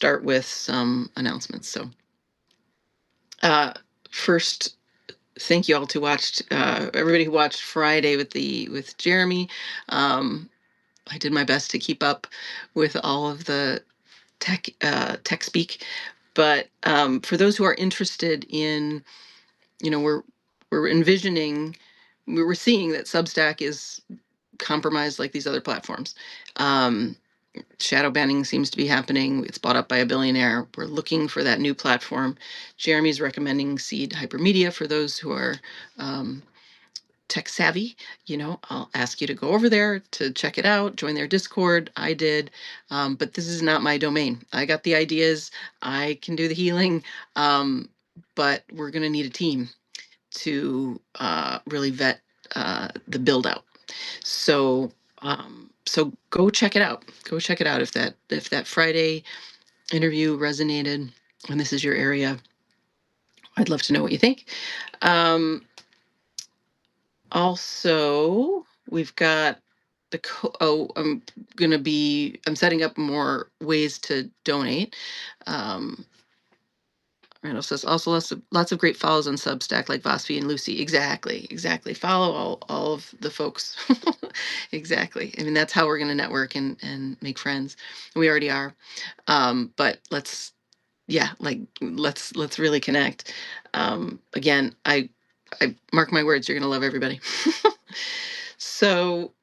start with some announcements. So, uh, first, thank you all to watched everybody who watched Friday with Jeremy. Um, I did my best to keep up with all of the tech speak, but for those who are interested in, we're envisioning, we're seeing that Substack is compromised like these other platforms. Um, Shadow banning seems to be happening. It's bought up by a billionaire. We're looking for that new platform. Jeremy's recommending Seed Hypermedia for those who are um, tech savvy. I'll ask you to go over there to check it out, join their Discord. I did, but this is not my domain. I got the ideas. I can do the healing, but we're going to need a team to really vet the build out. So go check it out. Go check it out if that Friday interview resonated and this is your area. I'd love to know what you think. Also, we've got I'm setting up more ways to donate. Randall says also lots of great follows on Substack like Vosvi and Lucy. Exactly. Follow all of the folks. Exactly. I mean, that's how we're going to network and make friends. We already are. But let's really connect. Again, I mark my words, you're going to love everybody. So,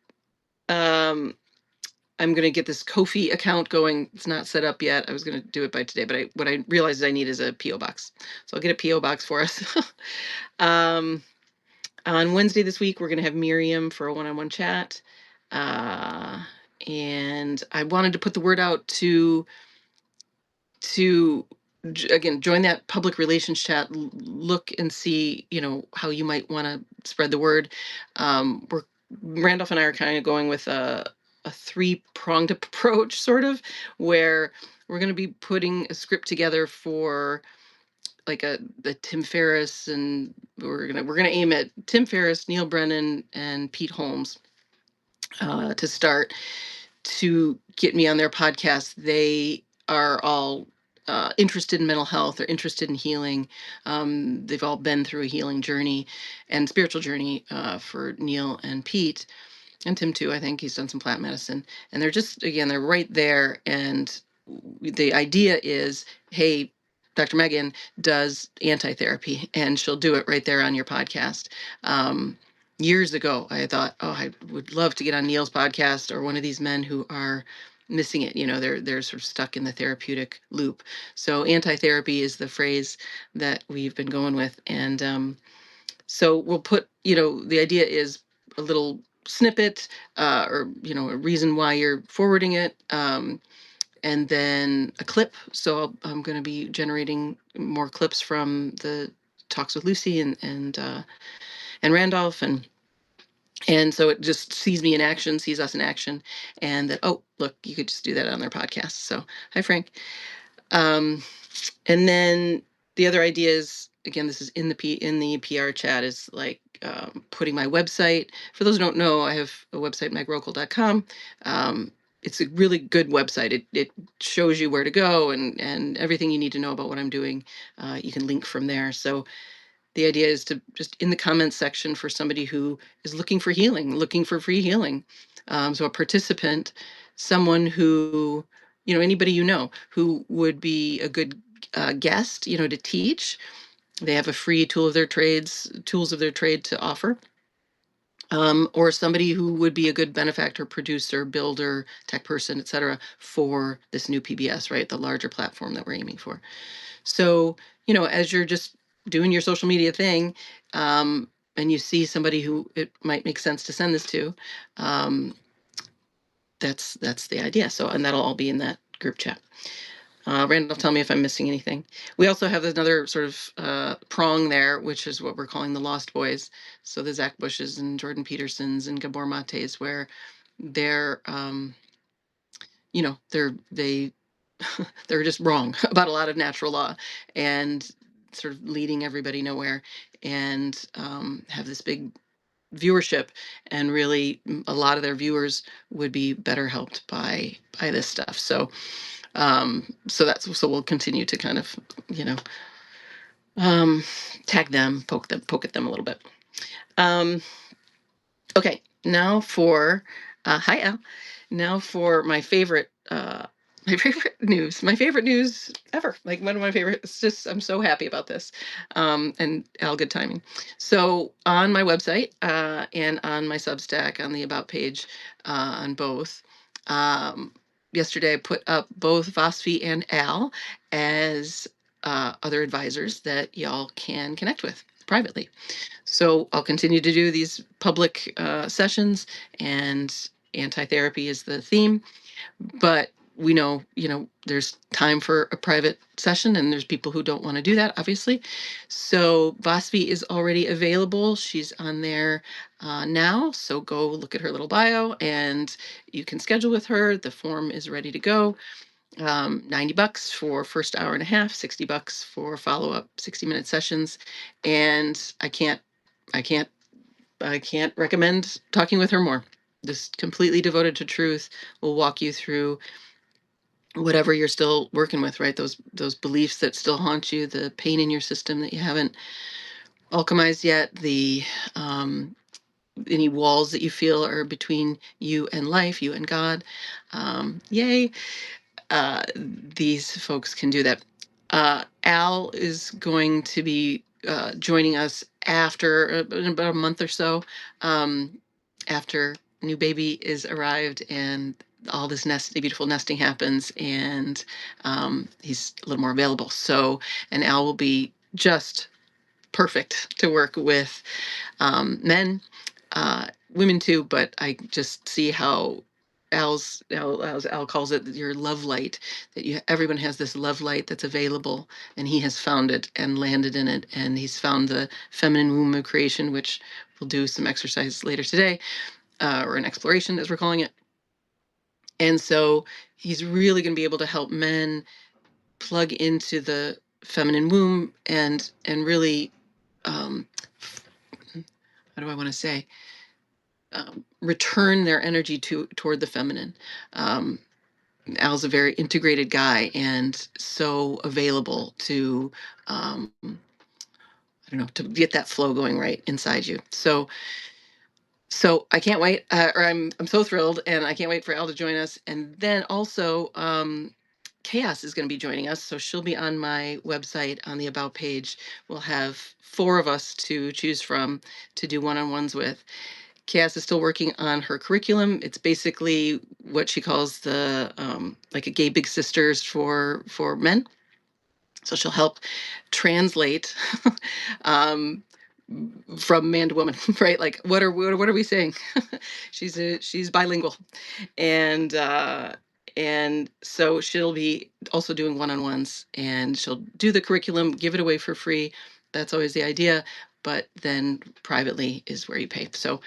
I'm going to get this Ko-fi account going. It's not set up yet. I was going to do it by today, but what I realized I need is a P.O. box. So I'll get a P.O. box for us. On Wednesday this week, we're going to have Miriam for a one-on-one chat. And I wanted to put the word out to again, join that public relations chat, look and see, how you might want to spread the word. Randolph and I are kind of going with a three-pronged approach, sort of, where we're going to be putting a script together for like the Tim Ferriss, and we're gonna aim at Tim Ferriss, Neil Brennan, and Pete Holmes to start to get me on their podcast. They are all interested in mental health. They're interested in healing. They've all been through a healing journey and spiritual journey for Neil and Pete. And Tim too, I think he's done some plant medicine. And they're right there. And the idea is, hey, Dr. Megan does anti-therapy, and she'll do it right there on your podcast. Years ago, I thought, oh, I would love to get on Neil's podcast or one of these men who are missing it. They're sort of stuck in the therapeutic loop. So anti-therapy is the phrase that we've been going with. And so we'll put, the idea is a little snippet or a reason why you're forwarding it, and then a clip. So I'm going to be generating more clips from the talks with Lucy and Randolph, and so it just sees me in action, sees us in action, and that, oh, look, you could just do that on their podcast. So hi, Frank. And then the other idea is, again, this is in the PR chat, is like putting my website. For those who don't know, I have a website, megrokel.com. It's a really good website. It shows you where to go and everything you need to know about what I'm doing. You can link from there. So the idea is to just in the comments section for somebody who is looking for healing, looking for free healing. So a participant, someone who, anybody who would be a good guest, to teach. They have a free tools of their trade to offer. Or somebody who would be a good benefactor, producer, builder, tech person, etc., for this new PBS, right? The larger platform that we're aiming for. So, as you're just doing your social media thing, and you see somebody who it might make sense to send this to, that's the idea. So, and that'll all be in that group chat. Randall, tell me if I'm missing anything. We also have another sort of prong there, which is what we're calling the Lost Boys. So the Zach Bushes and Jordan Petersons and Gabor Mates, where they're, they they're just wrong about a lot of natural law and sort of leading everybody nowhere, and have this big viewership, and really a lot of their viewers would be better helped by this stuff. So So we'll continue to kind of, you know, um, tag them, poke at them a little bit. Um, okay, now for hi Al. Now for my favorite my favorite news ever. Like one of my favorite. It's just I'm so happy about this. And Al, good timing. So on my website and on my Substack on the About page on both. Um, Yesterday I put up both Vasfi and Al as other advisors that y'all can connect with privately. So I'll continue to do these public sessions, and anti-therapy is the theme. But we know, there's time for a private session, and there's people who don't want to do that, obviously. So Vasvi is already available. She's on there now. So go look at her little bio, and you can schedule with her. The form is ready to go. $90 for first hour and a half, $60 for follow-up 60-minute sessions. And I can't I can't recommend talking with her more. Just completely devoted to truth. Will walk you through whatever you're still working with, right? Those beliefs that still haunt you, the pain in your system that you haven't alchemized yet, the any walls that you feel are between you and life, you and God. Yay. These folks can do that. Al is going to be joining us after in about a month or so, after new baby is arrived and all this beautiful nesting happens, and he's a little more available. So, and Al will be just perfect to work with men, women too, but I just see how Al calls it your love light, that everyone has this love light that's available, and he has found it and landed in it, and he's found the feminine womb of creation, which we'll do some exercise later today, or an exploration as we're calling it. And so he's really going to be able to help men plug into the feminine womb and really, how do I want to say, return their energy toward the feminine. Um, Al's a very integrated guy and so available to, I don't know, to get that flow going right inside you. So I can't wait, or I'm so thrilled, and I can't wait for Al to join us. And then also, Chaos is going to be joining us, so she'll be on my website on the About page. We'll have 4 of us to choose from to do one-on-ones with. Cass is still working on her curriculum. It's basically what she calls the like a gay big sisters for men. So she'll help translate um, from man to woman, right? Like what are we saying? She's bilingual, and so she'll be also doing one-on-ones, and she'll do the curriculum, give it away for free. That's always the idea, but then privately is where you pay. So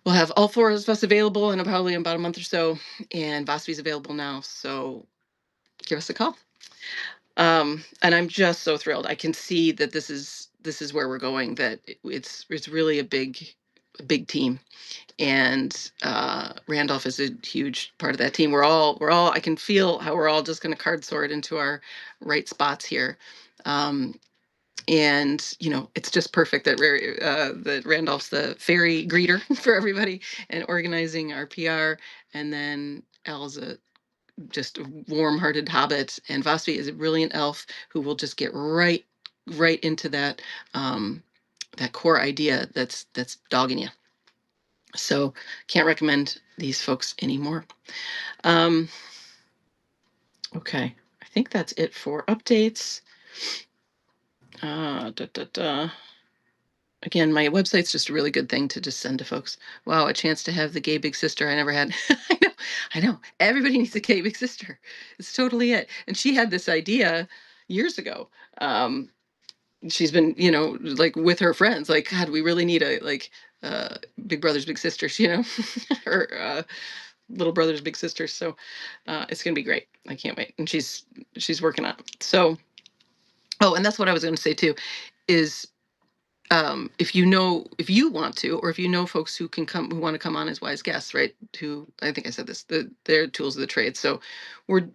we'll have all 4 of us available in probably about a month or so, and Vasvi's available now. So give us a call. And I'm just so thrilled. I can see that this is where we're going. That it's really a big team, and Randolph is a huge part of that team. We're all. I can feel how we're all just going to card sort into our right spots here. And it's just perfect that Randolph's the fairy greeter for everybody and organizing our PR, and then Al's just a warm-hearted hobbit, and Vasvi is a brilliant elf who will just get right into that core idea that's dogging you. So can't recommend these folks anymore. Okay, I think that's it for updates. Again, my website's just a really good thing to just send to folks. Wow, a chance to have the gay big sister I never had. I know. Everybody needs a gay big sister. It's totally it. And she had this idea years ago. She's been, like with her friends, like, God, we really need a big brothers, big sisters, or little brothers, big sisters. So it's gonna be great. I can't wait. And she's working on it. So, oh, and that's what I was going to say too, is if you want to, or if you know folks who want to come on as wise guests, right? Who, I think I said this, they're tools of the trade. So we're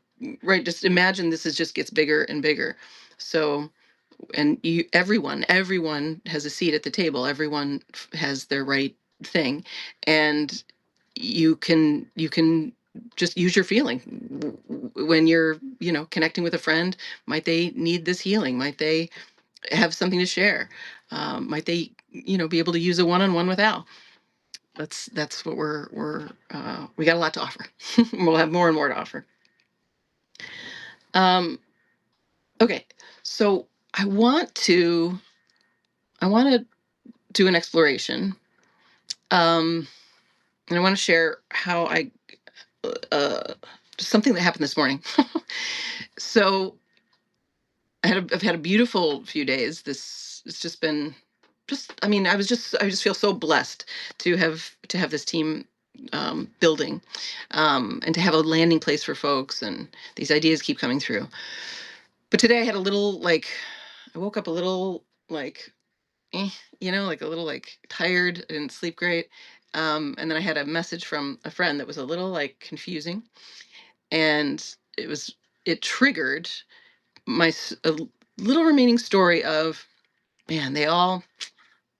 right, just imagine this is just gets bigger and bigger. So, and everyone has a seat at the table. Everyone has their right thing, and you can just use your feeling when you're, connecting with a friend. Might they need this healing? Might they have something to share? Might they, be able to use a one-on-one with Al? That's what we got a lot to offer. We'll have more and more to offer. um okay, so I want to do an exploration. And I want to share how I uh something that happened this morning. So I've had a beautiful few days. It's just been, I mean, I just feel so blessed to have this team building, and to have a landing place for folks, and these ideas keep coming through. But today I had a little, like, I woke up a little, like, eh, like a little, like, tired. I didn't sleep great. And then I had a message from a friend that was a little, like, confusing, and it triggered a little remaining story of, man, they all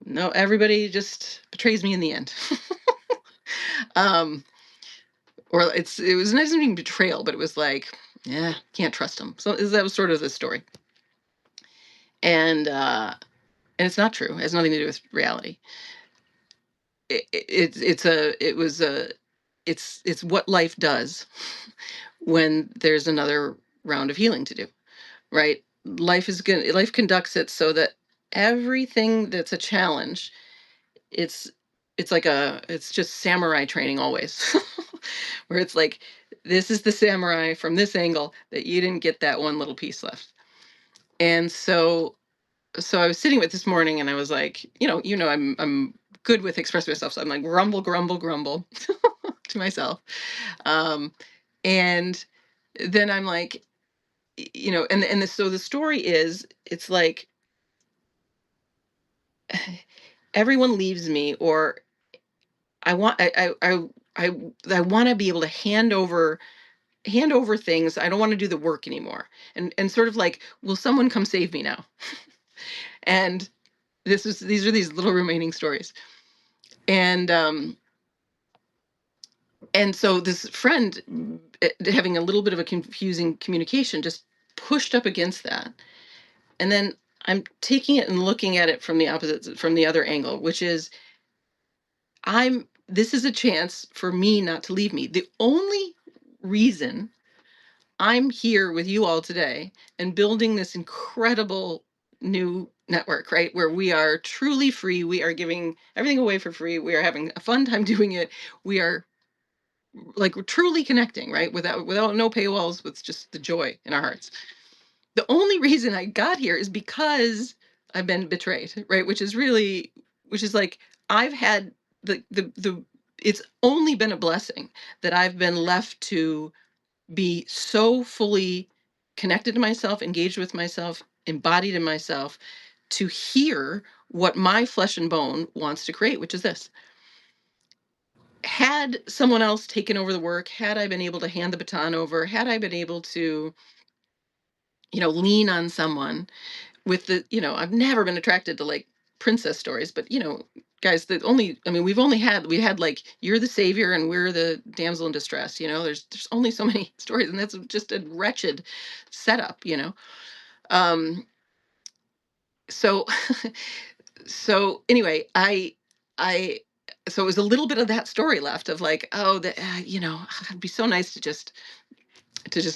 no everybody just betrays me in the end. um or it was not even betrayal, but it was like, yeah, can't trust them. So that was sort of the story. And it's not true. It has nothing to do with reality. It was a it's what life does when there's another round of healing to do, right? Life conducts it so that everything that's a challenge, it's it's just samurai training always. Where it's like, this is the samurai from this angle that you didn't get that one little piece left. And so I was sitting with this morning, and I was like, I'm good with expressing myself, so I'm like, grumble, grumble, grumble to myself. um and then I'm like, so the story is, it's like, everyone leaves me, or I want I I want to be able to hand over things. I don't want to do the work anymore. And sort of like, will someone come save me now? And these are these little remaining stories. And so this friend, having a little bit of a confusing communication, just pushed up against that. And then I'm taking it and looking at it from the other angle, which is, this is a chance for me not to leave me. The only reason I'm here with you all today and building this incredible new network, right? Where we are truly free. We are giving everything away for free. We are having a fun time doing it. We are, like, we're truly connecting, right? Without no paywalls, with just the joy in our hearts. The only reason I got here is because I've been betrayed, right? Which is like, I've had the it's only been a blessing that I've been left to be so fully connected to myself, engaged with myself, embodied in myself, to hear what my flesh and bone wants to create, which is this. Had someone else taken over the work, had I been able to hand the baton over, had I been able to, lean on someone with I've never been attracted to, like, princess stories, but, guys, we had, like, you're the savior and we're the damsel in distress. There's only so many stories, and that's just a wretched setup. Um, so so anyway, I so it was a little bit of that story left, of like, oh, it'd be so nice to just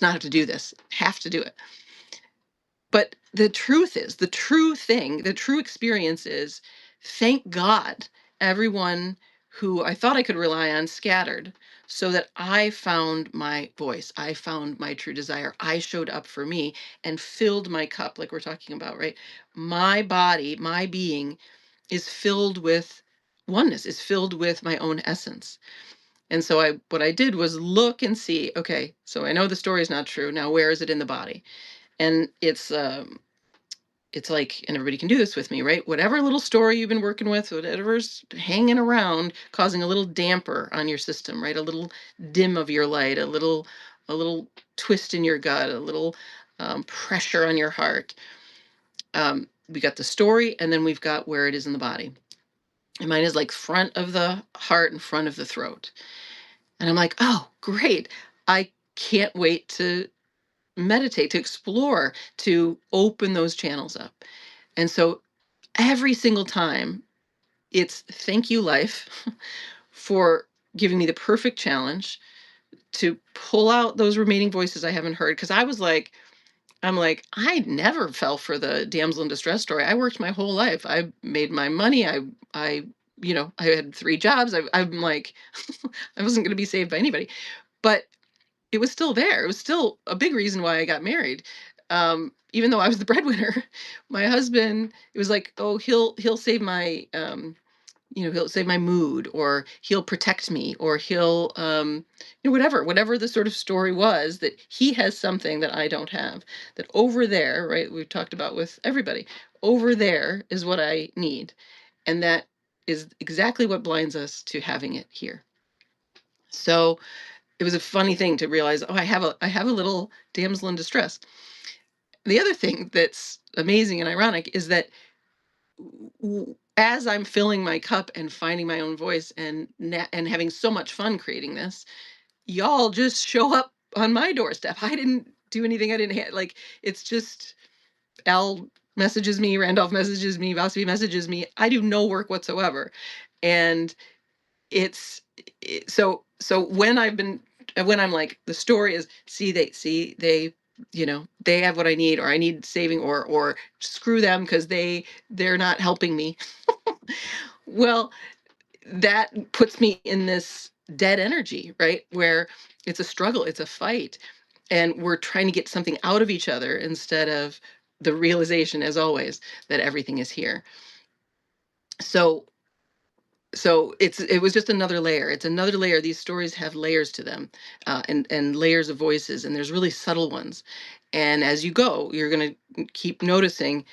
not have to do this, have to do it. But the truth is, the true experience is, thank God, everyone who I thought I could rely on scattered, so that I found my voice. I found my true desire. I showed up for me and filled my cup, like we're talking about, right? My body, my being, is filled with oneness, is filled with my own essence. And so what I did was look and see, okay, so I know the story is not true. Now, where is it in the body? And it's like, and everybody can do this with me, right? Whatever little story you've been working with, whatever's hanging around, causing a little damper on your system, right? A little dim of your light, a little a little twist in your gut, a little pressure on your heart. We got the story, and then we've got where it is in the body. And mine is like front of the heart and front of the throat. And I'm like, oh, great. I can't wait to meditate, to explore, to open those channels up. And so every single time, it's thank you, life, for giving me the perfect challenge to pull out those remaining voices I haven't heard. Because I'm like, I never fell for the damsel in distress story. I worked my whole life. I made my money. I had 3 jobs. I'm like, I wasn't going to be saved by anybody, but it was still there. It was still a big reason why I got married. Even though I was the breadwinner, my husband, it was like, oh, he'll save my, he'll save my mood, or he'll protect me, or he'll, whatever the sort of story was, that he has something that I don't have, that over there, right? We've talked about with everybody, over there is what I need. And that is exactly what blinds us to having it here. So it was a funny thing to realize, oh, I have a little damsel in distress. The other thing that's amazing and ironic is that as I'm filling my cup and finding my own voice, and having so much fun creating this, y'all just show up on my doorstep. I didn't do anything. I didn't like, it's just Al messages me, Randolph messages me, Vasavi messages me. I do no work whatsoever. And it's so when I'm like, the story is, they they have what I need, or I need saving, or screw them because they're not helping me. Well, that puts me in this dead energy, right? Where it's a struggle, it's a fight, and we're trying to get something out of each other instead of the realization, as always, that everything is here. So it was just another layer. It's another layer. These stories have layers to them, and layers of voices, and there's really subtle ones. And as you go, you're going to keep noticing,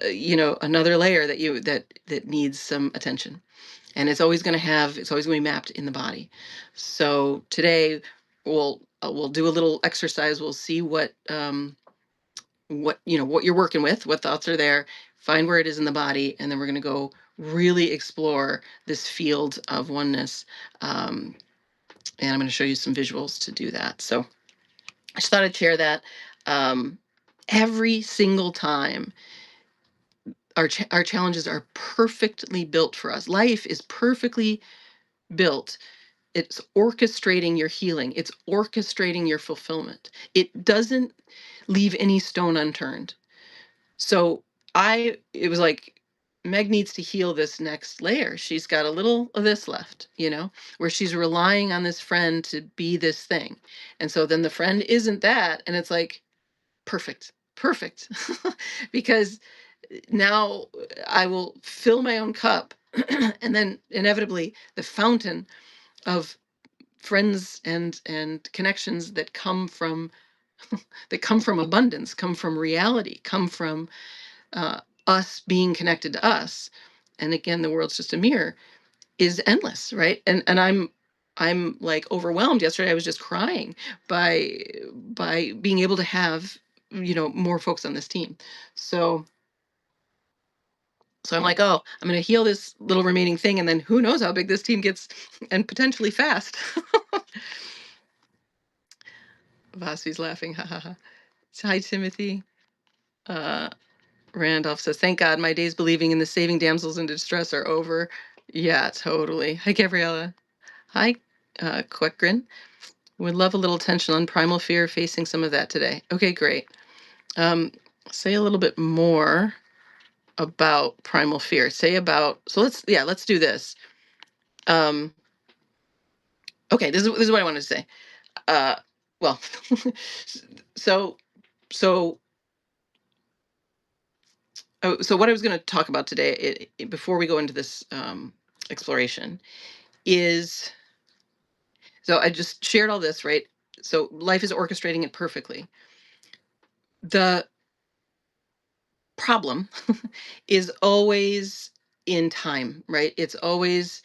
another layer that needs some attention. And it's always going to be mapped in the body. So today we'll do a little exercise. We'll see what you're working with, what thoughts are there, find where it is in the body, and then we're going to go really explore this field of oneness. And I'm going to show you some visuals to do that. So I just thought I'd share that. Every single time, our challenges are perfectly built for us. Life is perfectly built. It's orchestrating your healing. It's orchestrating your fulfillment. It doesn't leave any stone unturned. So it was like, Meg needs to heal this next layer. She's got a little of this left, where she's relying on this friend to be this thing. And so then the friend isn't that. And it's like, perfect, perfect. Because now I will fill my own cup. And then inevitably the fountain of friends and connections that come from abundance, come from reality, come from us being connected to us. And again, the world's just a mirror, is endless, right? And I'm like overwhelmed. Yesterday I was just crying by being able to have more folks on this team. So I'm like, oh, I'm going to heal this little remaining thing, and then who knows how big this team gets, and potentially fast. Vasi's laughing. Ha ha ha. Hi, Timothy. Randolph says, thank God my days believing in the saving damsels in distress are over. Yeah, totally. Hi, Gabriella. Hi, Quickgrin. Would love a little attention on primal fear, facing some of that today. Okay, great. Say a little bit more about primal fear. Let's do this. Okay, this is what I wanted to say. Well, so what I was going to talk about today, before we go into this exploration, is, so I just shared all this, right? So life is orchestrating it perfectly. The problem is always in time, right? It's always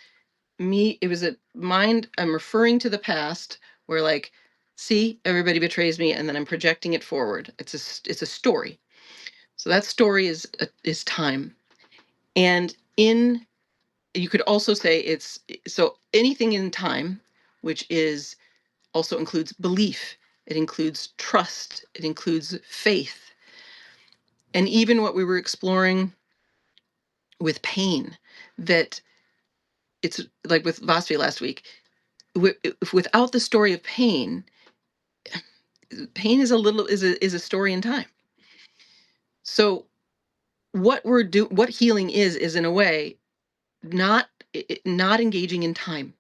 me. It was a mind. I'm referring to the past, where like See, everybody betrays me, and then I'm projecting it forward. It's a story. So that story is time. And in you could also say it's so anything in time, which is also includes belief, it includes trust, it includes faith, and even what we were exploring with pain, that it's like with Vasvi last week. If without the story of pain, pain is a little is a story in time. So what healing is in a way not not engaging in time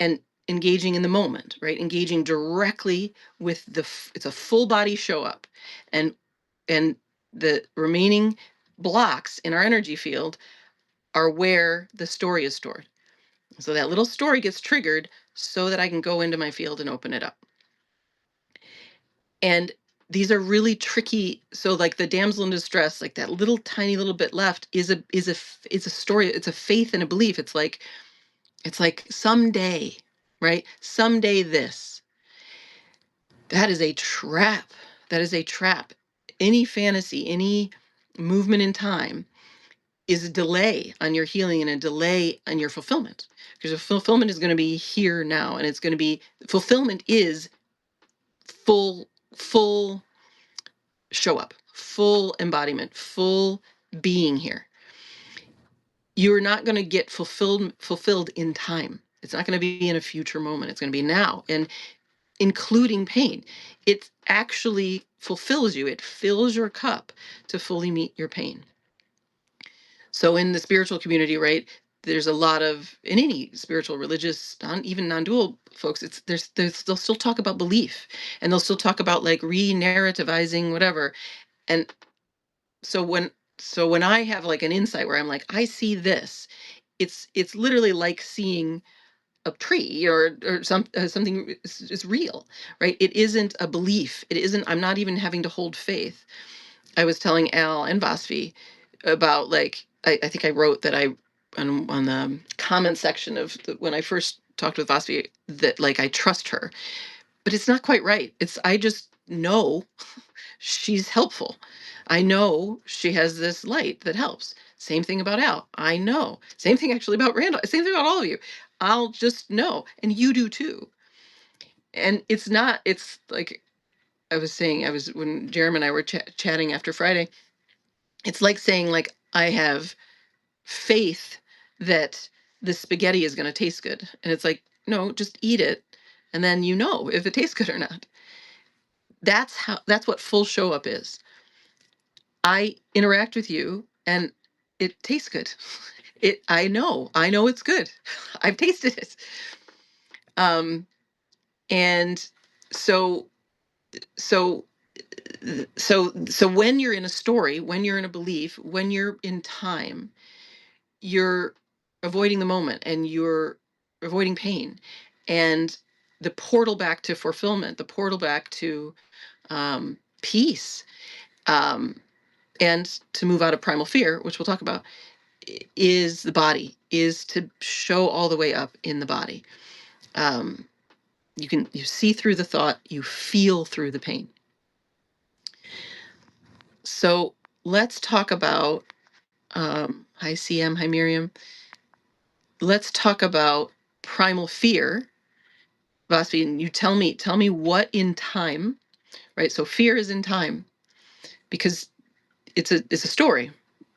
and engaging in the moment, right? Engaging directly with it's a full body show up, and and the remaining blocks in our energy field are where the story is stored. So that little story gets triggered so that I can go into my field and open it up. And these are really tricky. So like the damsel in distress, like that little tiny little bit left is a story. It's a faith and a belief. It's like someday, right? Someday this. That is a trap. That is a trap. Any fantasy, any movement in time is a delay on your healing and a delay on your fulfillment. Because the fulfillment is going to be here now, and it's going to be fulfillment is full show up, full embodiment, full being here. You're not going to get fulfilled in time. It's not going to be in a future moment. It's going to be now, and including pain. It actually fulfills you. It fills your cup to fully meet your pain. So in the spiritual community, right, there's a lot of in any spiritual, religious, even non-dual folks. They'll still talk about belief, and they'll still talk about like re-narrativizing whatever. And so when I have like an insight where I'm like, I see this, it's literally like seeing a tree or something is real, right? It isn't a belief. It isn't. I'm not even having to hold faith. I was telling Al and Vasvi about like I think I wrote that I on the comment section of when I first talked with Vasvi that like I trust her, but it's not quite right. It's I just know she's helpful. I know she has this light that helps. Same thing about Al. I know. Same thing actually about Randall. Same thing about all of you. I'll just know. And you do too. And it's not, it's like I was saying, when Jeremy and I were chatting after Friday, it's like saying, like, I have faith that the spaghetti is going to taste good. And it's like, no, just eat it. And then you know if it tastes good or not. That's what full show up is. I interact with you and it tastes good. I know it's good. I've tasted it. Um, and so, so, so when you're in a story, when you're in a belief, when you're in time, you're avoiding the moment and you're avoiding pain, and the portal back to fulfillment, the portal back to peace, um, and to move out of primal fear, which we'll talk about, is the body, is to show all the way up in the body. Um, you see through the thought, you feel through the pain. So let's talk about hi CM, hi Miriam. Let's talk about primal fear. Vasvi, and you tell me what in time, right? So fear is in time because it's a story,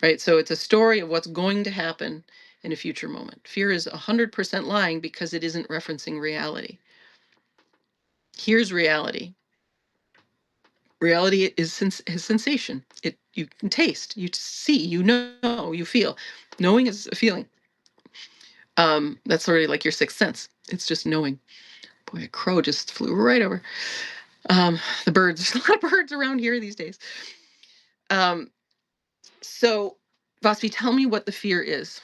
right? So it's a story of what's going to happen in a future moment. Fear is 100% lying because it isn't referencing reality. Here's reality. Reality is sensation. You can taste, you see, you know, you feel. Knowing is a feeling. That's already like your sixth sense. It's just knowing. Boy, a crow just flew right over. The birds. There's a lot of birds around here these days. So, Vasvi, tell me what the fear is.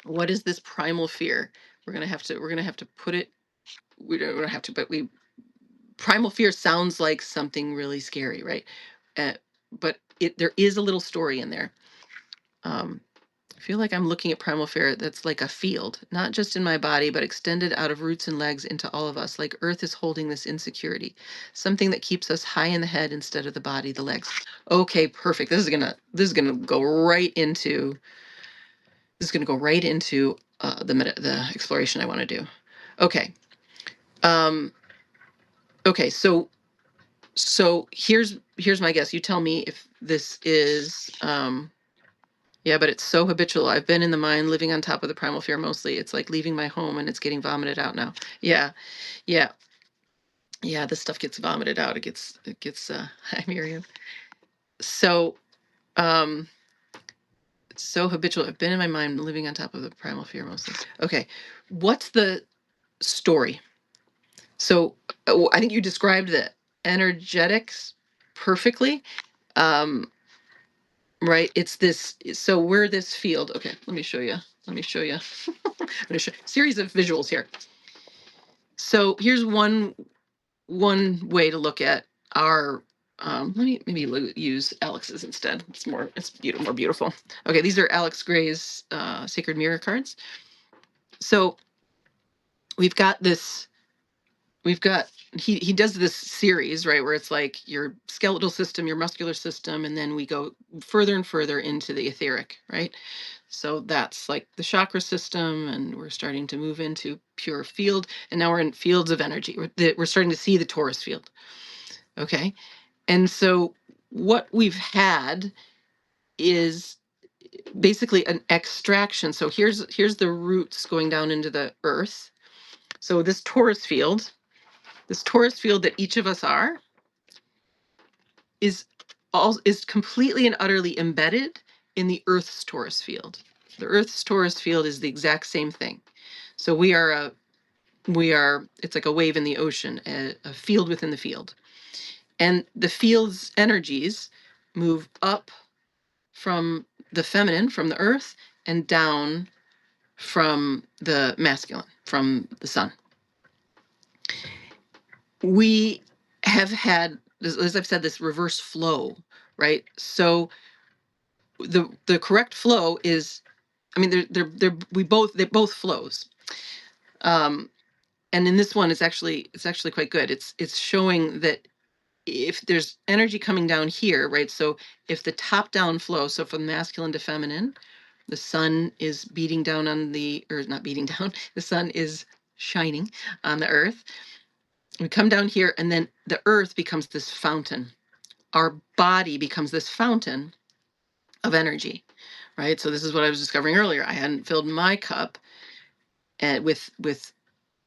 What is this primal fear? We're gonna have to put it. We don't have to, but primal fear sounds like something really scary, right? But there is a little story in there. Um, I feel like I'm looking at primal fear that's like a field, not just in my body, but extended out of roots and legs into all of us. Like Earth is holding this insecurity, something that keeps us high in the head instead of the body, the legs. Okay, perfect. This is gonna go right into the exploration I want to do. Okay. Um, okay. So here's my guess. You tell me if this is yeah, but it's so habitual. I've been in the mind living on top of the primal fear mostly. It's like leaving my home and it's getting vomited out now. Yeah. Yeah. Yeah, this stuff gets vomited out. It gets hi Miriam. So um it's so habitual. I've been in my mind living on top of the primal fear mostly. Okay. What's the story? So I think you described the energetics perfectly. Um right, it's this, so we're this field. Okay, let me show you. I'm going to show series of visuals here. So here's one way to look at our let me maybe use Alex's instead. More beautiful. Okay, these are Alex Gray's Sacred Mirror cards. So we've got this we've got he does this series, right, where it's like your skeletal system, your muscular system, and then we go further and further into the etheric, right? So that's like the chakra system, and we're starting to move into pure field, and now we're in fields of energy. We're starting to see the torus field. Okay. And so what we've had is basically an extraction. So here's the roots going down into the earth. So this torus field that each of us are is completely and utterly embedded in the earth's torus field. The earth's torus field is the exact same thing. So it's like a wave in the ocean, a field within the field. And the field's energies move up from the feminine, from the earth, and down from the masculine, from the sun. We have had, as I've said, this reverse flow, right? So the correct flow is, I mean, they're both flows. And in this one, it's actually quite good. It's showing that if there's energy coming down here, right? So if the top down flow, so from masculine to feminine, the sun is beating down on the, or not beating down, the sun is shining on the earth. We come down here, and then the earth becomes this fountain. Our body becomes this fountain of energy, right? So this is what I was discovering earlier. I hadn't filled my cup and with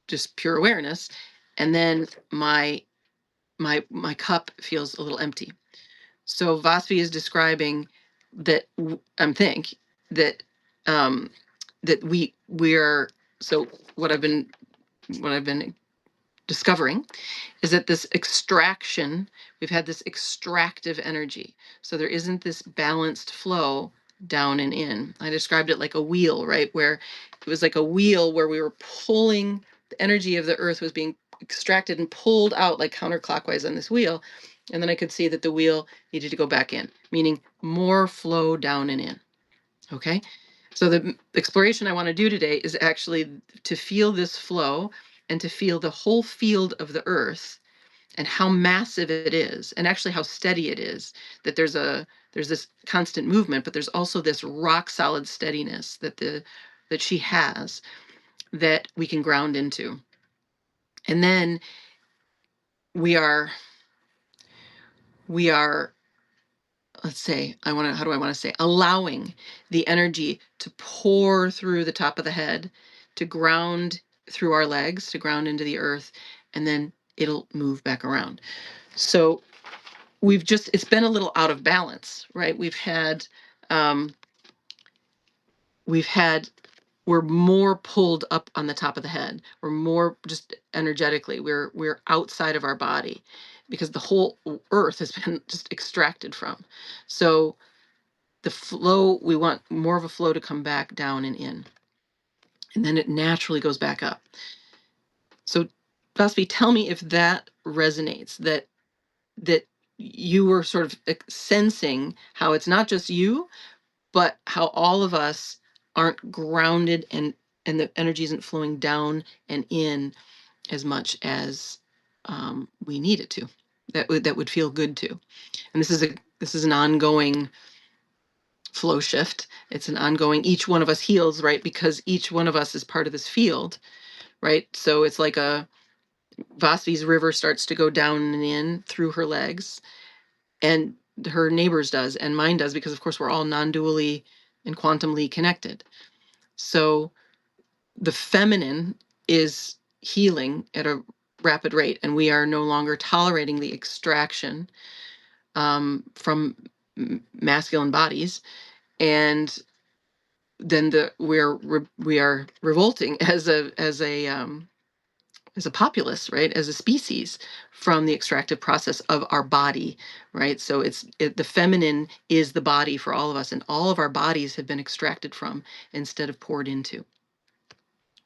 just pure awareness, and then my cup feels a little empty. So Vasvi is describing that think that that we're so what I've been discovering is that this extraction, we've had this extractive energy. So there isn't this balanced flow down and in. I described it like a wheel, right? Where it was like a wheel where we were pulling, the energy of the earth was being extracted and pulled out like counterclockwise on this wheel. And then I could see that the wheel needed to go back in, meaning more flow down and in. Okay. So the exploration I want to do today is actually to feel this flow and to feel the whole field of the earth and how massive it is, and actually how steady it is, that there's this constant movement, but there's also this rock solid steadiness that she has that we can ground into. And then we are let's say, allowing the energy to pour through the top of the head, to ground through our legs, to ground into the earth, and then it'll move back around. So it's been a little out of balance, right? We're more pulled up on the top of the head. We're more just energetically, we're outside of our body because the whole earth has been just extracted from. So the flow, we want more of a flow to come back down and in. And then it naturally goes back up. So Vasvi, tell me if that resonates, that you were sort of sensing how it's not just you, but how all of us aren't grounded, and the energy isn't flowing down and in as much as we need it to. That would feel good too. And this is an ongoing flow shift. It's an ongoing. Each one of us heals, right? Because each one of us is part of this field, right? So it's like a Vasvi's river starts to go down and in through her legs, and her neighbors does, and mine does, because of course we're all non-dually and quantumly connected. So the feminine is healing at a rapid rate, and we are no longer tolerating the extraction from masculine bodies, and then we are revolting as a populace, right, as a species, from the extractive process of our body, right? So the feminine is the body for all of us, and all of our bodies have been extracted from instead of poured into,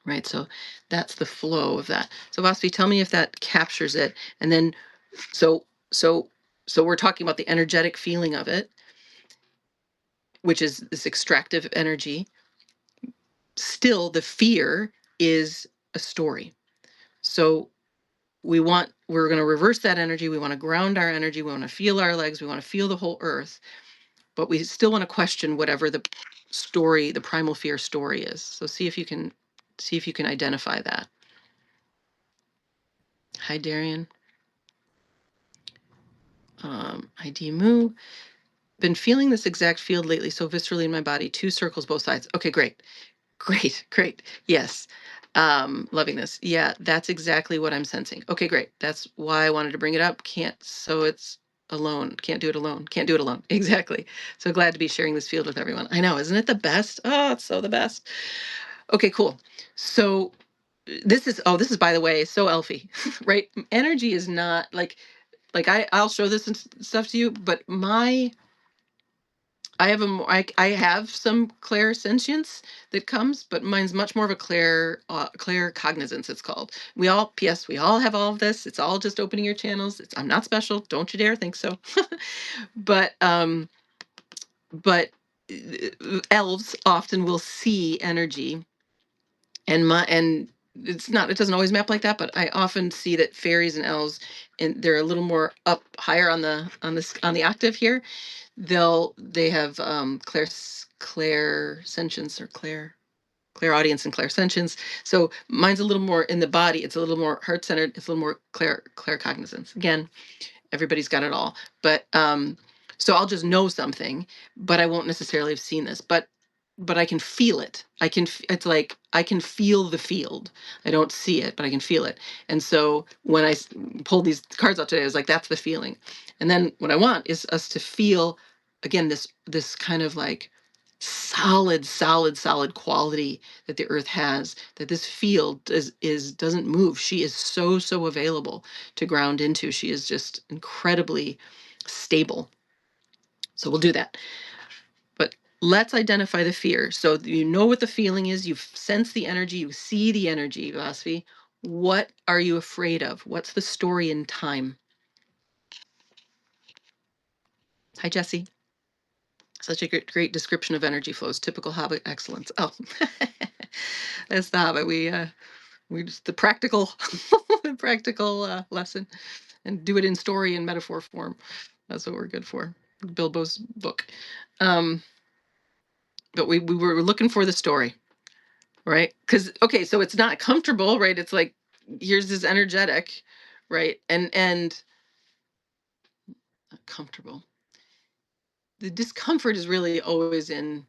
right? So that's the flow of that. So Vasvi, tell me if that captures it. And then so so so we're talking about the energetic feeling of it, which is this extractive energy. Still, the fear is a story. So we're going to reverse that energy. We want to ground our energy. We want to feel our legs. We want to feel the whole earth, but we still want to question whatever the story, the primal fear story is. So see if you can identify that. Hi, Darian. Hi, Dimu. Been feeling this exact field lately, so viscerally in my body, 2 circles both sides. Okay, great. Great. Yes. Loving this. Yeah, that's exactly what I'm sensing. Okay, great. That's why I wanted to bring it up. It's alone. Can't do it alone. Can't do it alone. Exactly. So glad to be sharing this field with everyone. I know, isn't it the best? Oh, it's so the best. Okay, cool. So this is by the way, so Elfie, right? Energy is not like I'll show this and stuff to you, but I have some clairsentience that comes, but mine's much more of a claircognizance, it's called. We all have all of this. It's all just opening your channels. I'm not special. Don't you dare think so. But but elves often will see energy, and it doesn't always map like that, but I often see that fairies and elves, and they're a little more up higher on the octave here. They have clairsentience, or clairaudience and clairsentience. So mine's a little more in the body. It's a little more heart centered. It's a little more claircognizance. Again, everybody's got it all. But so I'll just know something, but I won't necessarily have seen this. But I can feel it. It's like I can feel the field. I don't see it, but I can feel it. And so when I pulled these cards out today, I was like, that's the feeling. And then what I want is us to feel again this kind of like solid quality that the earth has, that this field doesn't move. She is so available to ground into. She is just incredibly stable. So we'll do that. But let's identify the fear. So you know what the feeling is, you sense the energy, you see the energy, Vasvi. What are you afraid of? What's the story in time? Hi, Jesse. Such a great description of energy flows. Typical Hobbit excellence. Oh, that's the Hobbit. We just the practical, the practical lesson, and do it in story and metaphor form. That's what we're good for. Bilbo's book. But we were looking for the story, right? Because okay, so it's not comfortable, right? It's like here's this energetic, right? And not comfortable. The discomfort is really always in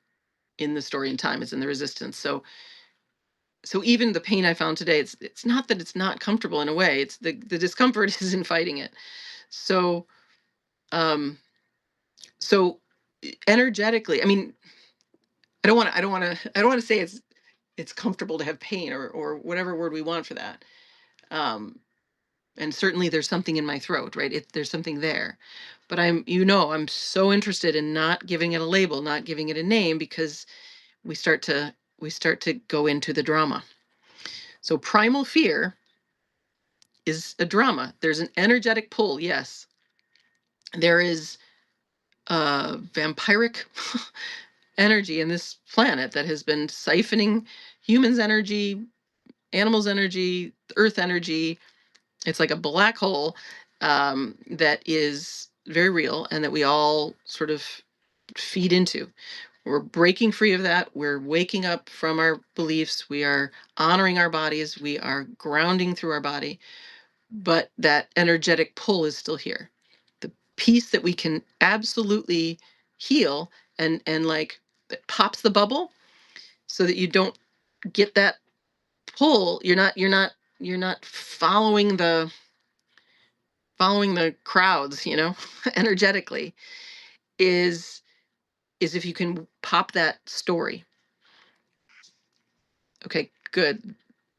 the story and time. It's in the resistance. So even the pain I found today, it's not that it's not comfortable in a way. It's the discomfort is in fighting it. So um so energetically, I mean, I don't want to say it's comfortable to have pain, or whatever word we want for that. Um and certainly there's something in my throat, right? There's something there. But I'm so interested in not giving it a label, not giving it a name, because we start to go into the drama. So primal fear is a drama. There's an energetic pull, yes. There is vampiric energy in this planet that has been siphoning humans' energy, animals' energy, earth energy. It's like a black hole that is very real and that we all sort of feed into. We're breaking free of that. We're waking up from our beliefs. We are honoring our bodies. We are grounding through our body. But that energetic pull is still here. The piece that we can absolutely heal and like that pops the bubble so that you don't get that pull. You're not following the crowds, energetically, is if you can pop that story. Okay, good.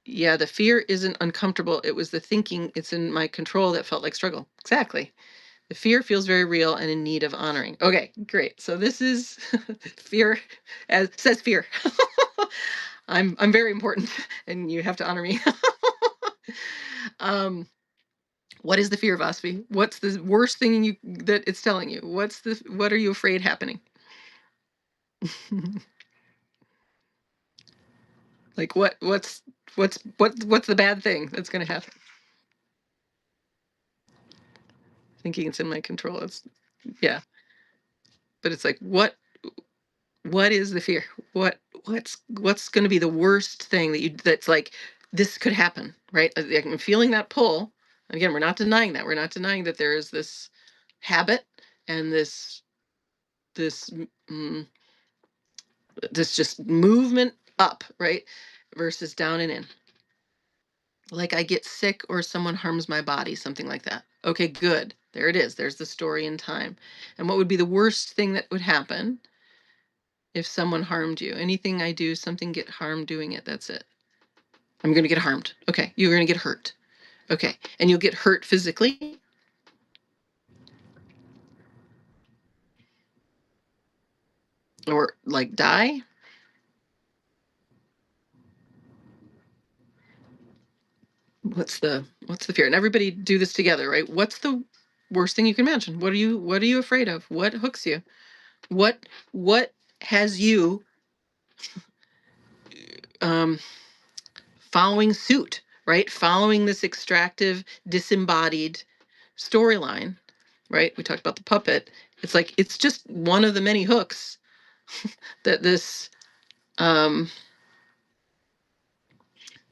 Yeah, the fear isn't uncomfortable. It was the thinking it's in my control that felt like struggle. Exactly. The fear feels very real and in need of honoring. Okay, great. So this is fear, as says fear. I'm very important and you have to honor me. um what is the fear, Vasvi? What's the worst thing that it's telling you? What are you afraid happening? Like what's the bad thing that's going to happen? Thinking it's in my control. It's yeah, but it's like what is the fear? What's going to be the worst thing that's like this could happen, right? Like, I'm feeling that pull. Again, we're not denying that. We're not denying that there is this habit and this mm, this just movement up, right? Versus down and in. Like I get sick or someone harms my body, something like that. Okay, good. There it is. There's the story in time. And what would be the worst thing that would happen if someone harmed you? Anything I do, something get harmed doing it. That's it. I'm going to get harmed. Okay, you're going to get hurt. Okay, and you'll get hurt physically or like die. What's the fear? And everybody do this together, right? What's the worst thing you can imagine? What are you afraid of? What hooks you? What has you um following suit, right? Following this extractive, disembodied storyline, right? We talked about the puppet. It's like it's just one of the many hooks that um,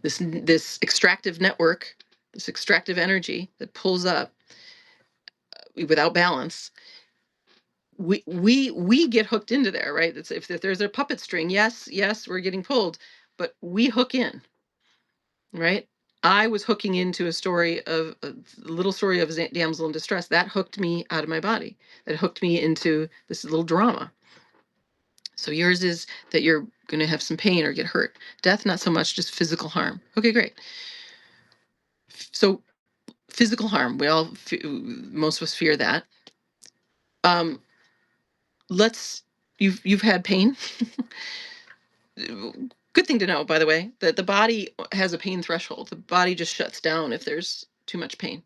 this extractive network, this extractive energy that pulls up without balance. We get hooked into there, right? It's if there's a puppet string, yes, we're getting pulled, but we hook in, right? I was hooking into a story of a little story of a damsel in distress that hooked me out of my body. That hooked me into this little drama. So yours is that you're going to have some pain or get hurt. Death, not so much, just physical harm. Okay, great. So physical harm, most of us fear that. Um, let's you've had pain. Good thing to know, by the way, that the body has a pain threshold. The body just shuts down if there's too much pain.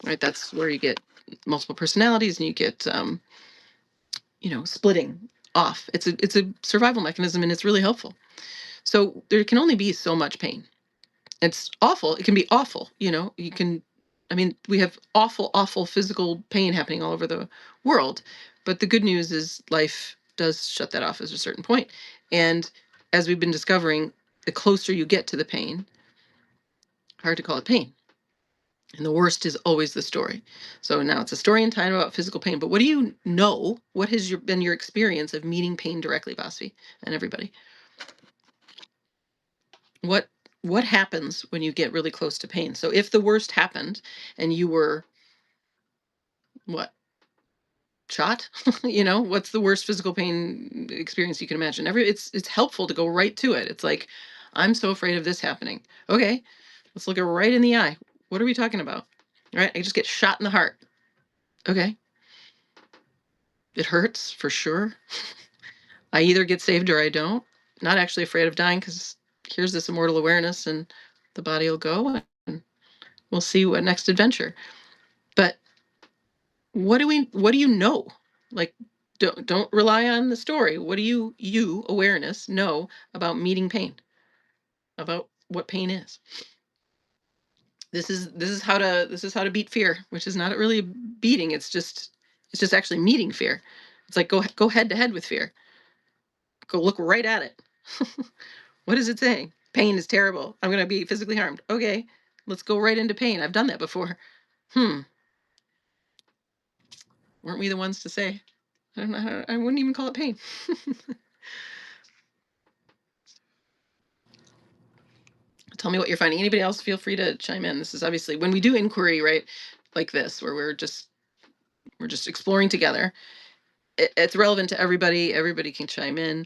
Right? That's where you get multiple personalities and you get splitting off. It's a survival mechanism and it's really helpful. So there can only be so much pain. It's awful. It can be awful. You can, I mean, we have awful physical pain happening all over the world. But the good news is life does shut that off at a certain point. And as we've been discovering, the closer you get to the pain, hard to call it pain. And the worst is always the story. So now it's a story in time about physical pain. But what do you know? What has been your experience of meeting pain directly, Vasvi, and everybody? What what happens when you get really close to pain? So if the worst happened and you were what shot, what's the worst physical pain experience you can imagine? It's helpful to go right to it. It's like I'm so afraid of this happening. Okay, let's look it right in the eye. What are we talking about? Right? I just get shot in the heart. Okay, it hurts for sure. I either get saved or I don't. Not actually afraid of dying because here's this immortal awareness and the body will go and we'll see what next adventure. But what do you know? Like Don't rely on the story. What do you awareness know about meeting pain, about what pain is? This is how to beat fear, which is not really beating. It's just actually meeting fear. It's like go head to head with fear. Go look right at it. What is it saying? Pain is terrible. I'm going to be physically harmed. Okay, let's go right into pain. I've done that before. Hmm. Weren't we the ones to say? I don't know. I wouldn't even call it pain. Tell me what you're finding. Anybody else, feel free to chime in. This is obviously when we do inquiry, right? Like this, where we're just exploring together. It's relevant to everybody. Everybody can chime in.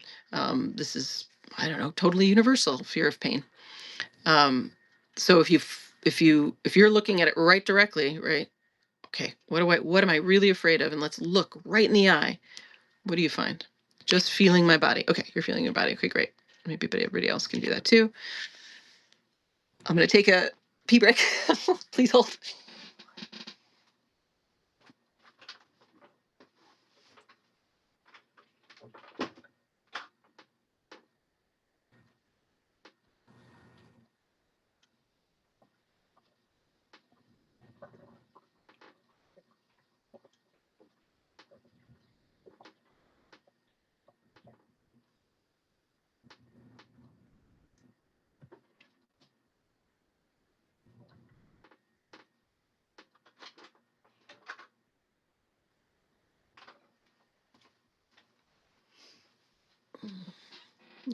This is, I don't know, totally universal fear of pain. So if you're looking at it right directly, right? Okay, what am I really afraid of? And let's look right in the eye. What do you find? Just feeling my body. Okay, you're feeling your body. Okay, great. Maybe everybody else can do that too. I'm going to take a pee break. Please hold.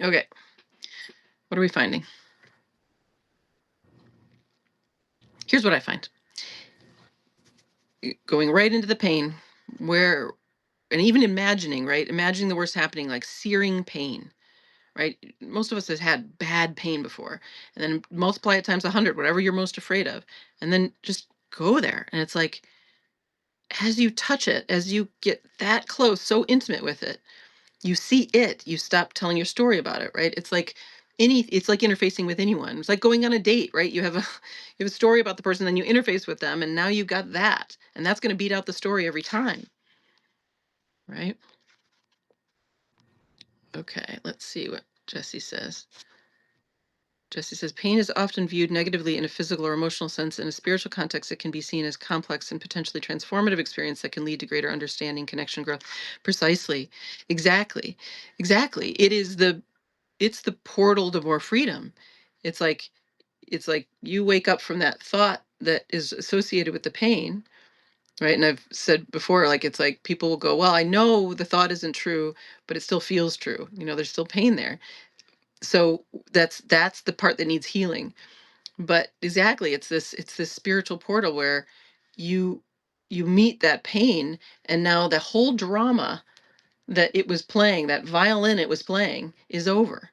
Okay, what are we finding? Here's what I find. Going right into the pain, where, and even imagining, right? Imagining the worst happening, like searing pain, right? Most of us has had bad pain before, and then multiply it times 100, whatever you're most afraid of, and then just go there. And it's like, as you touch it, as you get that close, so intimate with it, you see it, you stop telling your story about it, right? It's like interfacing with anyone. It's like going on a date, right? You have a story about the person, then you interface with them, and now you've got that. And that's going to beat out the story every time, right? Okay, let's see what Jesse says. Jesse says pain is often viewed negatively in a physical or emotional sense. In a spiritual context, it can be seen as complex and potentially transformative experience that can lead to greater understanding, connection, growth. Precisely. Exactly. Exactly. It's the portal to more freedom. It's like you wake up from that thought that is associated with the pain, right? And I've said before, like it's like people will go, well, I know the thought isn't true, but it still feels true. There's still pain there. So that's the part that needs healing. But exactly, it's this spiritual portal where you you meet that pain, and now the whole drama that it was playing, that violin it was playing, is over.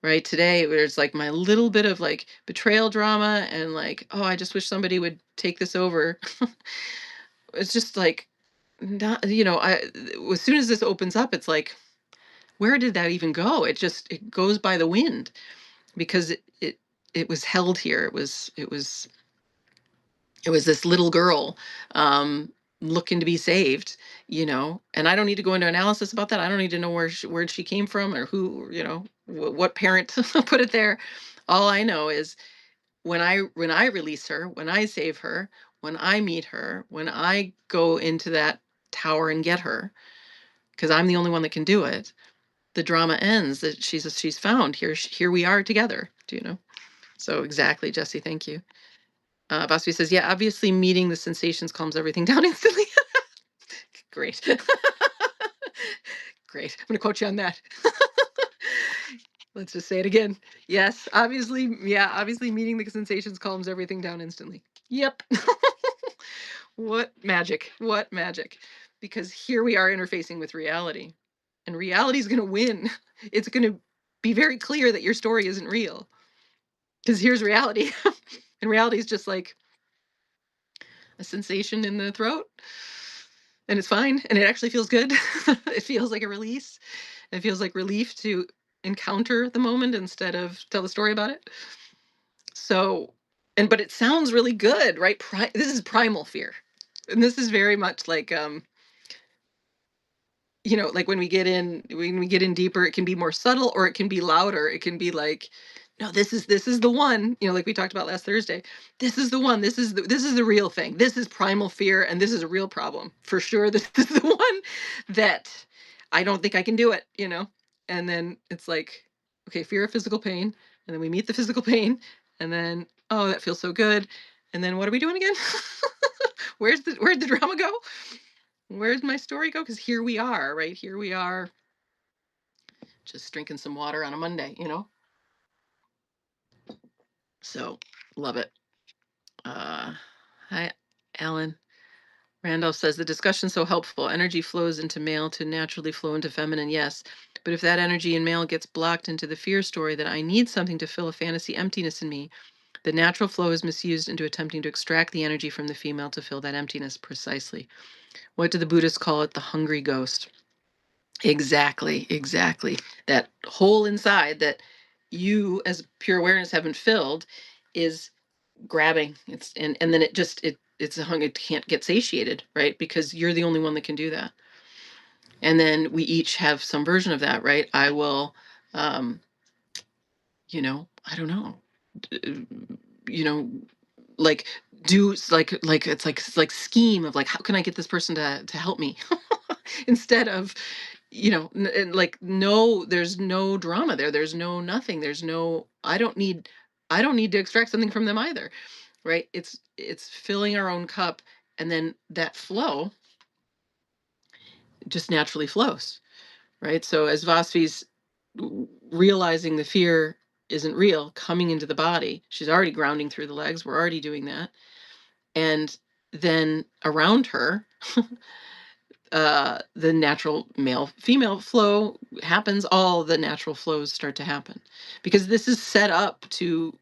Right, today there's like my little bit of like betrayal drama, and like, oh, I just wish somebody would take this over. It's just like, not, I as soon as this opens up, it's like, where did that even go? It goes by the wind, because it was held here. It was this little girl, um looking to be saved, and I don't need to go into analysis about that. I don't need to know where she came from, or who, what parent put it there. All I know is, when I release her, when I save her, when I meet her, when I go into that tower and get her, because I'm the only one that can do it, the drama ends. That she's found. Here we are together. Do you know? So exactly, Jesse. Thank you. Vaspi says, yeah, obviously meeting the sensations calms everything down instantly. Great. Great. I'm going to quote you on that. Let's just say it again. Yes, obviously, yeah, obviously meeting the sensations calms everything down instantly. Yep. What magic. What magic. Because here we are interfacing with reality, and reality is going to win. It's going to be very clear that your story isn't real, because here's reality. And reality is just like a sensation in the throat, and it's fine, and it actually feels good. It feels like a release. It feels like relief to encounter the moment instead of tell the story about it. So, but it sounds really good, right? This is primal fear, and this is very much like, like when we get in deeper, it can be more subtle or it can be louder. It can be like, no, this is the one, like we talked about last Thursday. This is the one. This is the real thing. This is primal fear, and this is a real problem. For sure, this is the one that I don't think I can do it. And then it's like, okay, fear of physical pain, and then we meet the physical pain, and then, oh, that feels so good. And then what are we doing again? Where'd the drama go? Where'd my story go? Because here we are, right? Here we are, just drinking some water on a Monday. So love it. Hi, Alan. Randolph says the discussion's so helpful. Energy flows into male to naturally flow into feminine, yes. But if that energy in male gets blocked into the fear story that I need something to fill a fantasy emptiness in me, the natural flow is misused into attempting to extract the energy from the female to fill that emptiness precisely. What do the Buddhists call it? The hungry ghost. Exactly, exactly. That hole inside that you as pure awareness haven't filled is grabbing. And then it's a hunger. It can't get satiated, right? Because you're the only one that can do that. And then we each have some version of that, right? I will, um, I don't know, you know, like do like it's like scheme of like, how can I get this person to help me instead of, and like, no, there's no drama there. There's no nothing. There's no, I don't need to extract something from them either, right? It's filling our own cup, and then that flow just naturally flows, right? So as Vasvi's realizing the fear isn't real, coming into the body, she's already grounding through the legs. We're already doing that. And then around her, the natural male female flow happens. All the natural flows start to happen because this is set up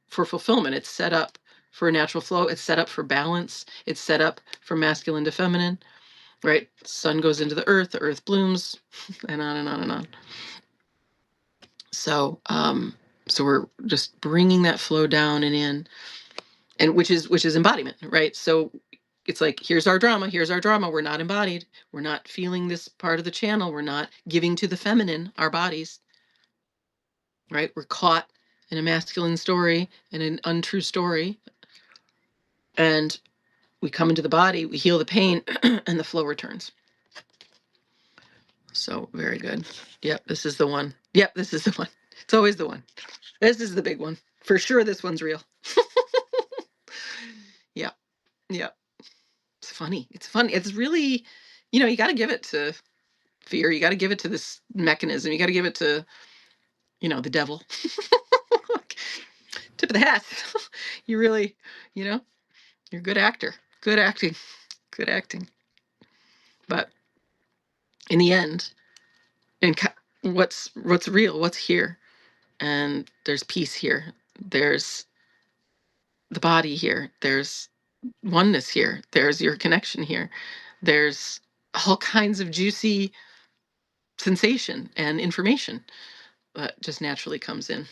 for fulfillment. It's set up for a natural flow. It's set up for balance. It's set up for masculine to feminine, right? Sun goes into the earth blooms, and on and on and on. So we're just bringing that flow down and in, and which is embodiment, right? So it's like, here's our drama. We're not embodied. We're not feeling this part of the channel. We're not giving to the feminine our bodies, right? We're caught in a masculine story, in an untrue story, and we come into the body, we heal the pain, and the flow returns. So very good. Yep, this is the one. Yep, this is the one. It's always the one. This is the big one. For sure, this one's real. Yeah, yeah. It's funny. It's funny. It's really, you got to give it to fear. You got to give it to this mechanism. You got to give it to, the devil. Tip of the hat. You really, you're a good actor. Good acting. Good acting. But in the end, what's real? What's here? And there's peace here. There's the body here. There's oneness here. There's your connection here. There's all kinds of juicy sensation and information that just naturally comes in.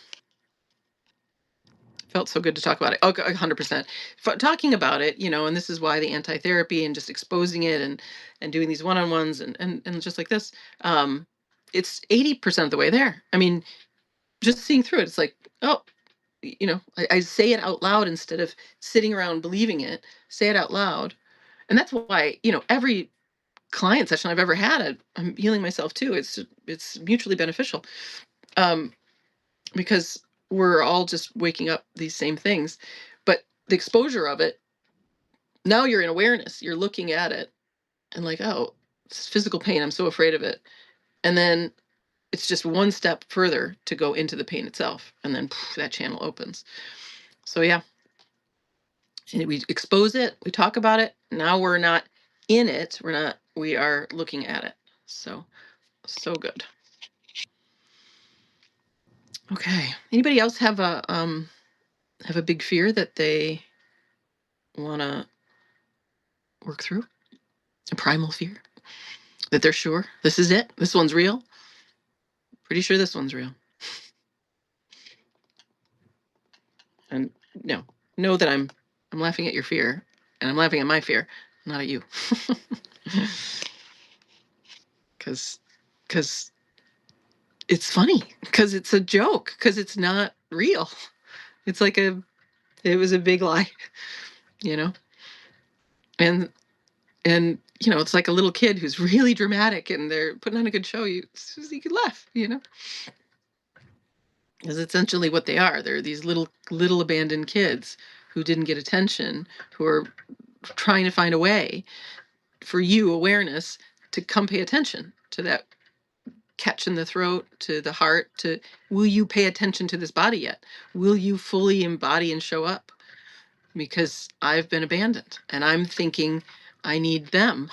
Felt so good to talk about it. Okay, 100%. Talking about it, and this is why the anti-therapy and just exposing it and doing these one-on-ones and just like this, it's 80% of the way there. I mean, just seeing through it, it's like, oh, I say it out loud instead of sitting around believing it. Say it out loud, and that's why every client session I've ever had, I'm healing myself too. It's mutually beneficial, because we're all just waking up these same things, but the exposure of it, now you're in awareness. You're looking at it and like, oh, it's physical pain. I'm so afraid of it, and then it's just one step further to go into the pain itself, and then that channel opens. So yeah. And we expose it, we talk about it. Now we're not in it. We are looking at it. So good. Okay. Anybody else have a big fear that they want to work through? A primal fear that they're sure this is it. This one's real. Pretty sure this one's real. And know that I'm laughing at your fear, and I'm laughing at my fear, not at you. Because because it's funny, because it's a joke, because it's not real. It's like it was a big lie, you know? And it's like a little kid who's really dramatic and they're putting on a good show. You could laugh, is essentially what they are. They're these little abandoned kids who didn't get attention, who are trying to find a way for you, awareness, to come pay attention to that catch in the throat, to the heart, to will you pay attention to this body yet? Will you fully embody and show up? Because I've been abandoned and I'm thinking I need them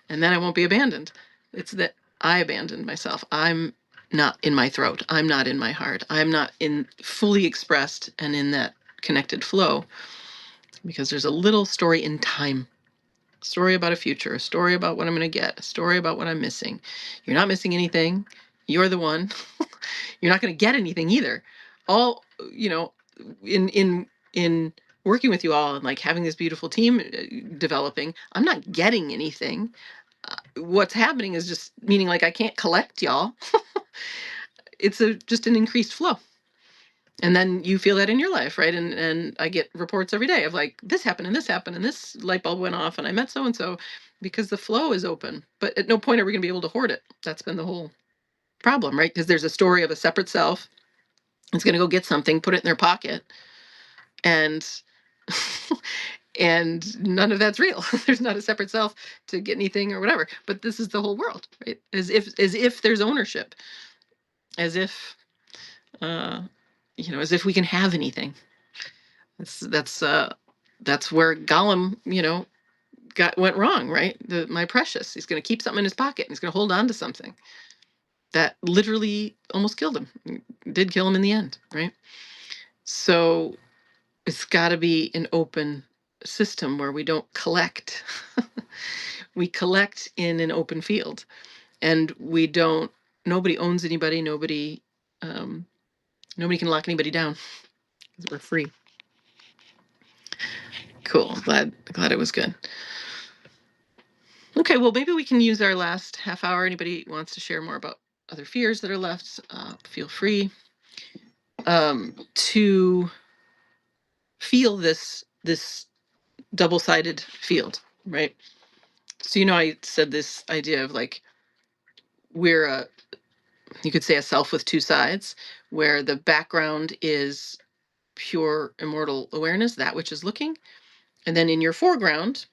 and then I won't be abandoned. It's that I abandoned myself. I'm not in my throat. I'm not in my heart. I'm not in fully expressed and in that connected flow, because there's a little story in time, a story about a future, a story about what I'm going to get, a story about what I'm missing. You're not missing anything. You're the one. You're not going to get anything either. All, in working with you all and like having this beautiful team developing, I'm not getting anything. What's happening is just meaning like I can't collect y'all. It's just an increased flow. And then you feel that in your life, right? And I get reports every day of like, this happened and this light bulb went off and I met so-and-so, because the flow is open. But at no point are we going to be able to hoard it. That's been the whole problem, right? Because there's a story of a separate self. It's going to go get something, put it in their pocket, and and none of that's real. There's not a separate self to get anything or whatever. But this is the whole world, right? As if there's ownership, as if as if we can have anything. That's where Gollum, went wrong, right? My precious. He's going to keep something in his pocket and he's going to hold on to something that literally almost killed him. Did kill him in the end, right? So it's got to be an open system where we don't collect. We collect in an open field, and nobody owns anybody. Nobody can lock anybody down, because we're free. Cool. Glad it was good. Okay, well, maybe we can use our last half hour. Anybody wants to share more about other fears that are left, feel free to feel this double-sided field, right? So, I said this idea of like, we're you could say a self with two sides, where the background is pure immortal awareness, that which is looking. And then in your foreground,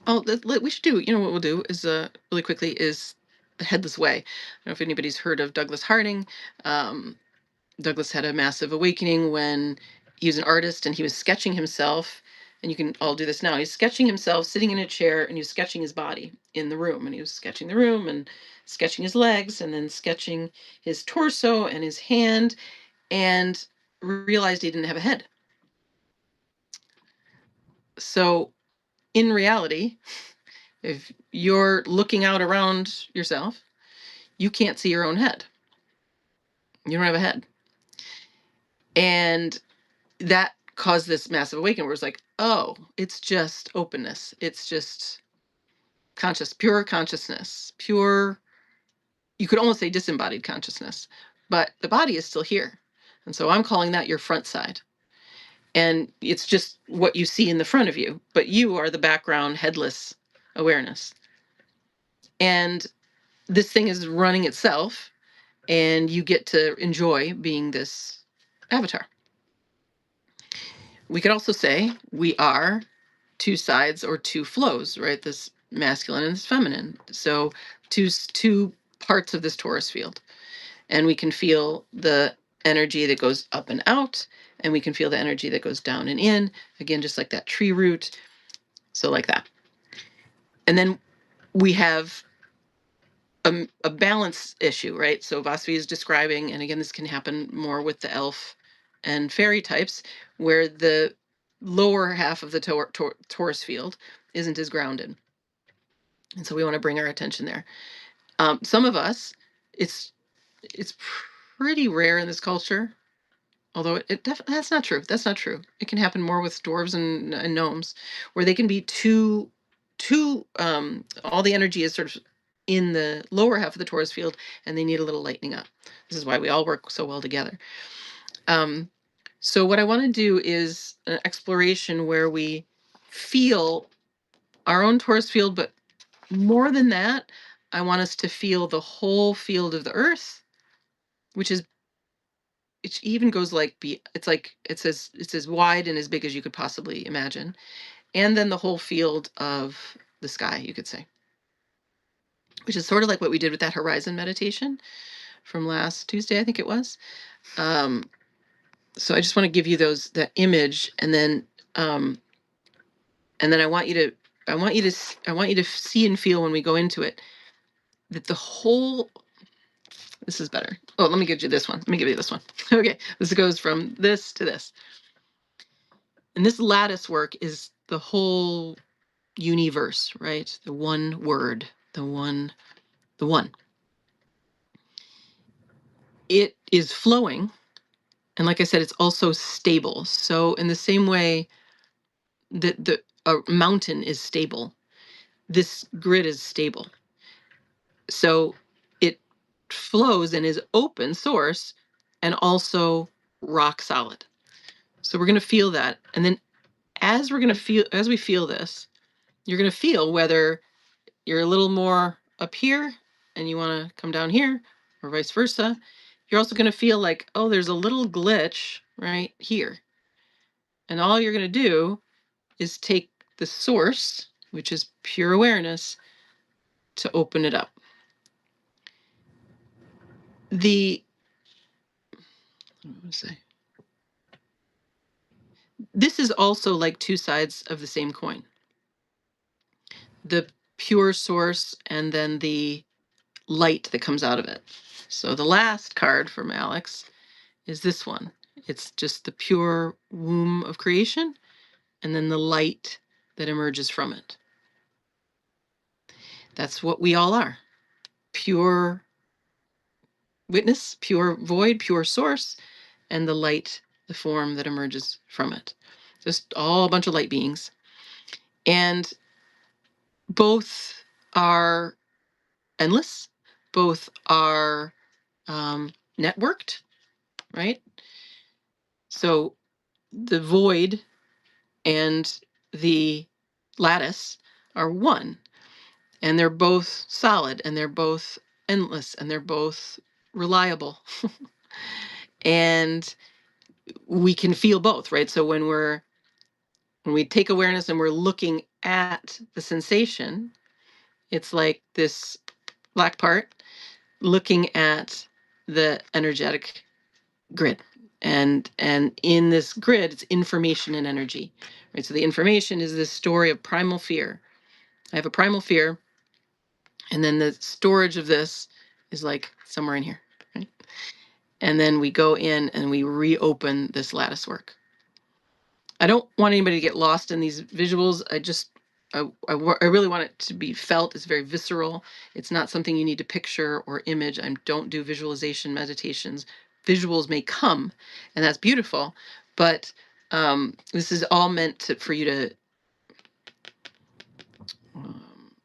we should do, what we'll do is really quickly is the headless way. I don't know if anybody's heard of Douglas Harding. Douglas had a massive awakening when he was an artist and he was sketching himself. And you can all do this now. He's sketching himself sitting in a chair, and he was sketching his body in the room. And he was sketching the room and sketching his legs and then sketching his torso and his hand, and realized he didn't have a head. So in reality, if you're looking out around yourself, you can't see your own head. You don't have a head. And that caused this massive awakening where it's like, oh, it's just openness. It's just pure consciousness, pure, you could almost say disembodied consciousness, but the body is still here. And so I'm calling that your front side. And it's just what you see in the front of you, but you are the background headless awareness. And this thing is running itself, and you get to enjoy being this avatar. We could also say we are two sides or two flows, right? This masculine and this feminine. So two parts of this torus field. And we can feel the energy that goes up and out, and we can feel the energy that goes down and in. Again, just like that tree root. So like that. And then we have a balance issue, right? So Vasavi is describing, and again, this can happen more with the elf and fairy types, where the lower half of the torus field isn't as grounded. And so we want to bring our attention there. Some of us, it's pretty rare in this culture, although that's not true. That's not true. It can happen more with dwarves and gnomes, where they can be too all the energy is sort of in the lower half of the torus field, and they need a little lightening up. This is why we all work so well together. So what I want to do is an exploration where we feel our own torus field, but more than that, I want us to feel the whole field of the earth, which is, it even goes like, it's as wide and as big as you could possibly imagine. And then the whole field of the sky, you could say, which is sort of like what we did with that horizon meditation from last Tuesday, I think it was. So I just want to give you that image, and then I want you to see and feel when we go into it that the whole. This is better. Oh, let me give you this one. Let me give you this one. Okay, this goes from this to this, and this lattice work is the whole universe, right? The one word, the one. It is flowing, and like I said, it's also stable. So in the same way that a mountain is stable, this grid is stable. So it flows and is open source and also rock solid. So we're going to feel that. And then as we feel this, you're going to feel whether you're a little more up here and you want to come down here, or vice versa. You're also going to feel like, oh, there's a little glitch right here. And all you're going to do is take the source, which is pure awareness, to open it up. What do I want to say? This is also like two sides of the same coin. The pure source and then the light that comes out of it. So the last card from Alex is this one. It's just the pure womb of creation and then the light that emerges from it. That's what we all are. Pure witness, pure void, pure source, and the light, the form that emerges from it. Just all a bunch of light beings. And both are endless, both are networked, right? So the void and the lattice are one, and they're both solid, and they're both endless, and they're both reliable. And we can feel both, right? So when we take awareness and we're looking at the sensation, it's like this black part looking at the energetic grid. And in this grid, it's information and energy, right? So the information is this story of primal fear. I have a primal fear, and then the storage of this is like somewhere in here, right? And then we go in and we reopen this lattice work. I don't want anybody to get lost in these visuals. I really want it to be felt. It's very visceral. It's not something you need to picture or image. I don't do visualization meditations. Visuals may come, and that's beautiful, but this is all meant for you to.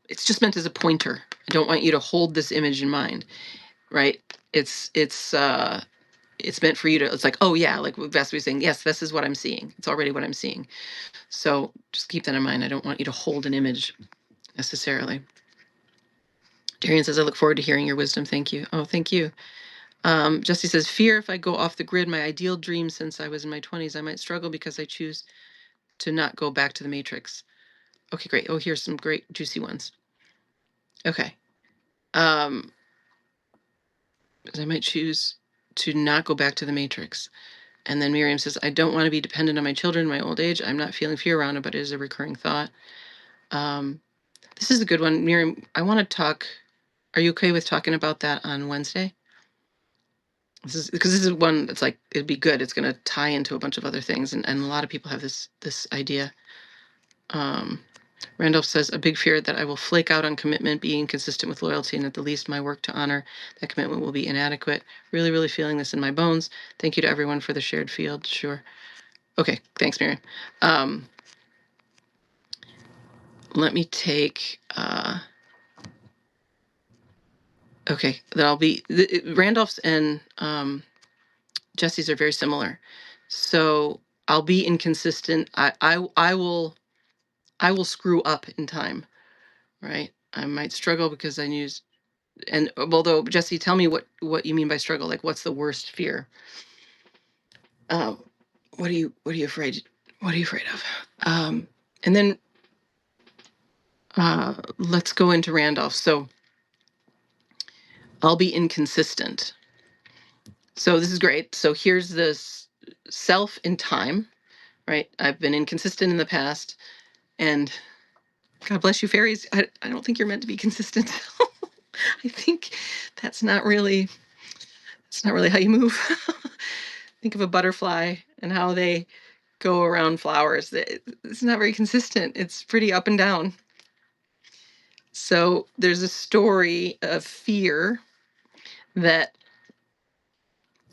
It's just meant as a pointer. I don't want you to hold this image in mind, right? It's meant for you to. It's like, oh yeah, like Vesta was saying. Yes, this is what I'm seeing. It's already what I'm seeing. So just keep that in mind. I don't want you to hold an image necessarily. Darian says, I look forward to hearing your wisdom. Thank you. Oh, thank you. Jesse says, fear if I go off the grid, my ideal dream since I was in my 20s, I might struggle because I choose to not go back to the matrix. Okay, great. Oh, here's some great juicy ones. Okay. I might choose to not go back to the matrix. And then Miriam says, I don't want to be dependent on my children in my old age. I'm not feeling fear around it, but it is a recurring thought. This is a good one. Miriam, I want to talk. Are you okay with talking about that on Wednesday? This is one that's like, it'd be good. It's going to tie into a bunch of other things. And a lot of people have this idea. Randolph says, a big fear that I will flake out on commitment, being consistent with loyalty, and at the least my work to honor that commitment will be inadequate. Really, really feeling this in my bones. Thank you to everyone for the shared field. Sure. Okay. Thanks, Miriam. Let me take, Okay, that I'll be Randolph's and Jesse's are very similar. So I'll be inconsistent. I will screw up in time, right? I might struggle because I use and although Jesse, tell me what you mean by struggle. Like, what's the worst fear? Um, what are you afraid? What are you afraid of? And then let's go into Randolph. So I'll be inconsistent. So this is great. So here's this self in time, right? I've been inconsistent in the past, and God bless you, fairies. I don't think you're meant to be consistent. I think that's not really how you move. Think of a butterfly and how they go around flowers. It's not very consistent. It's pretty up and down. So there's a story of fear that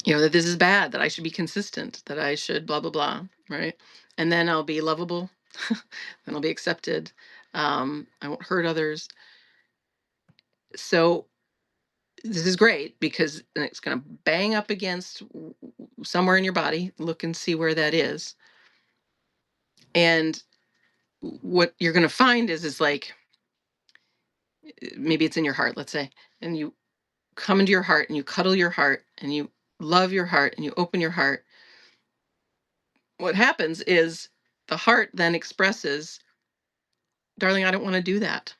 that this is bad, that I should be consistent, that I should blah blah blah, right? And then I'll be lovable, then I'll be accepted. I won't hurt others. So this is great because it's going to bang up against somewhere in your body. Look and see where that is. And what you're going to find is like, maybe it's in your heart, let's say, and you come into your heart and you cuddle your heart and you love your heart and you open your heart. What happens is the heart then expresses, darling, I don't want to do that.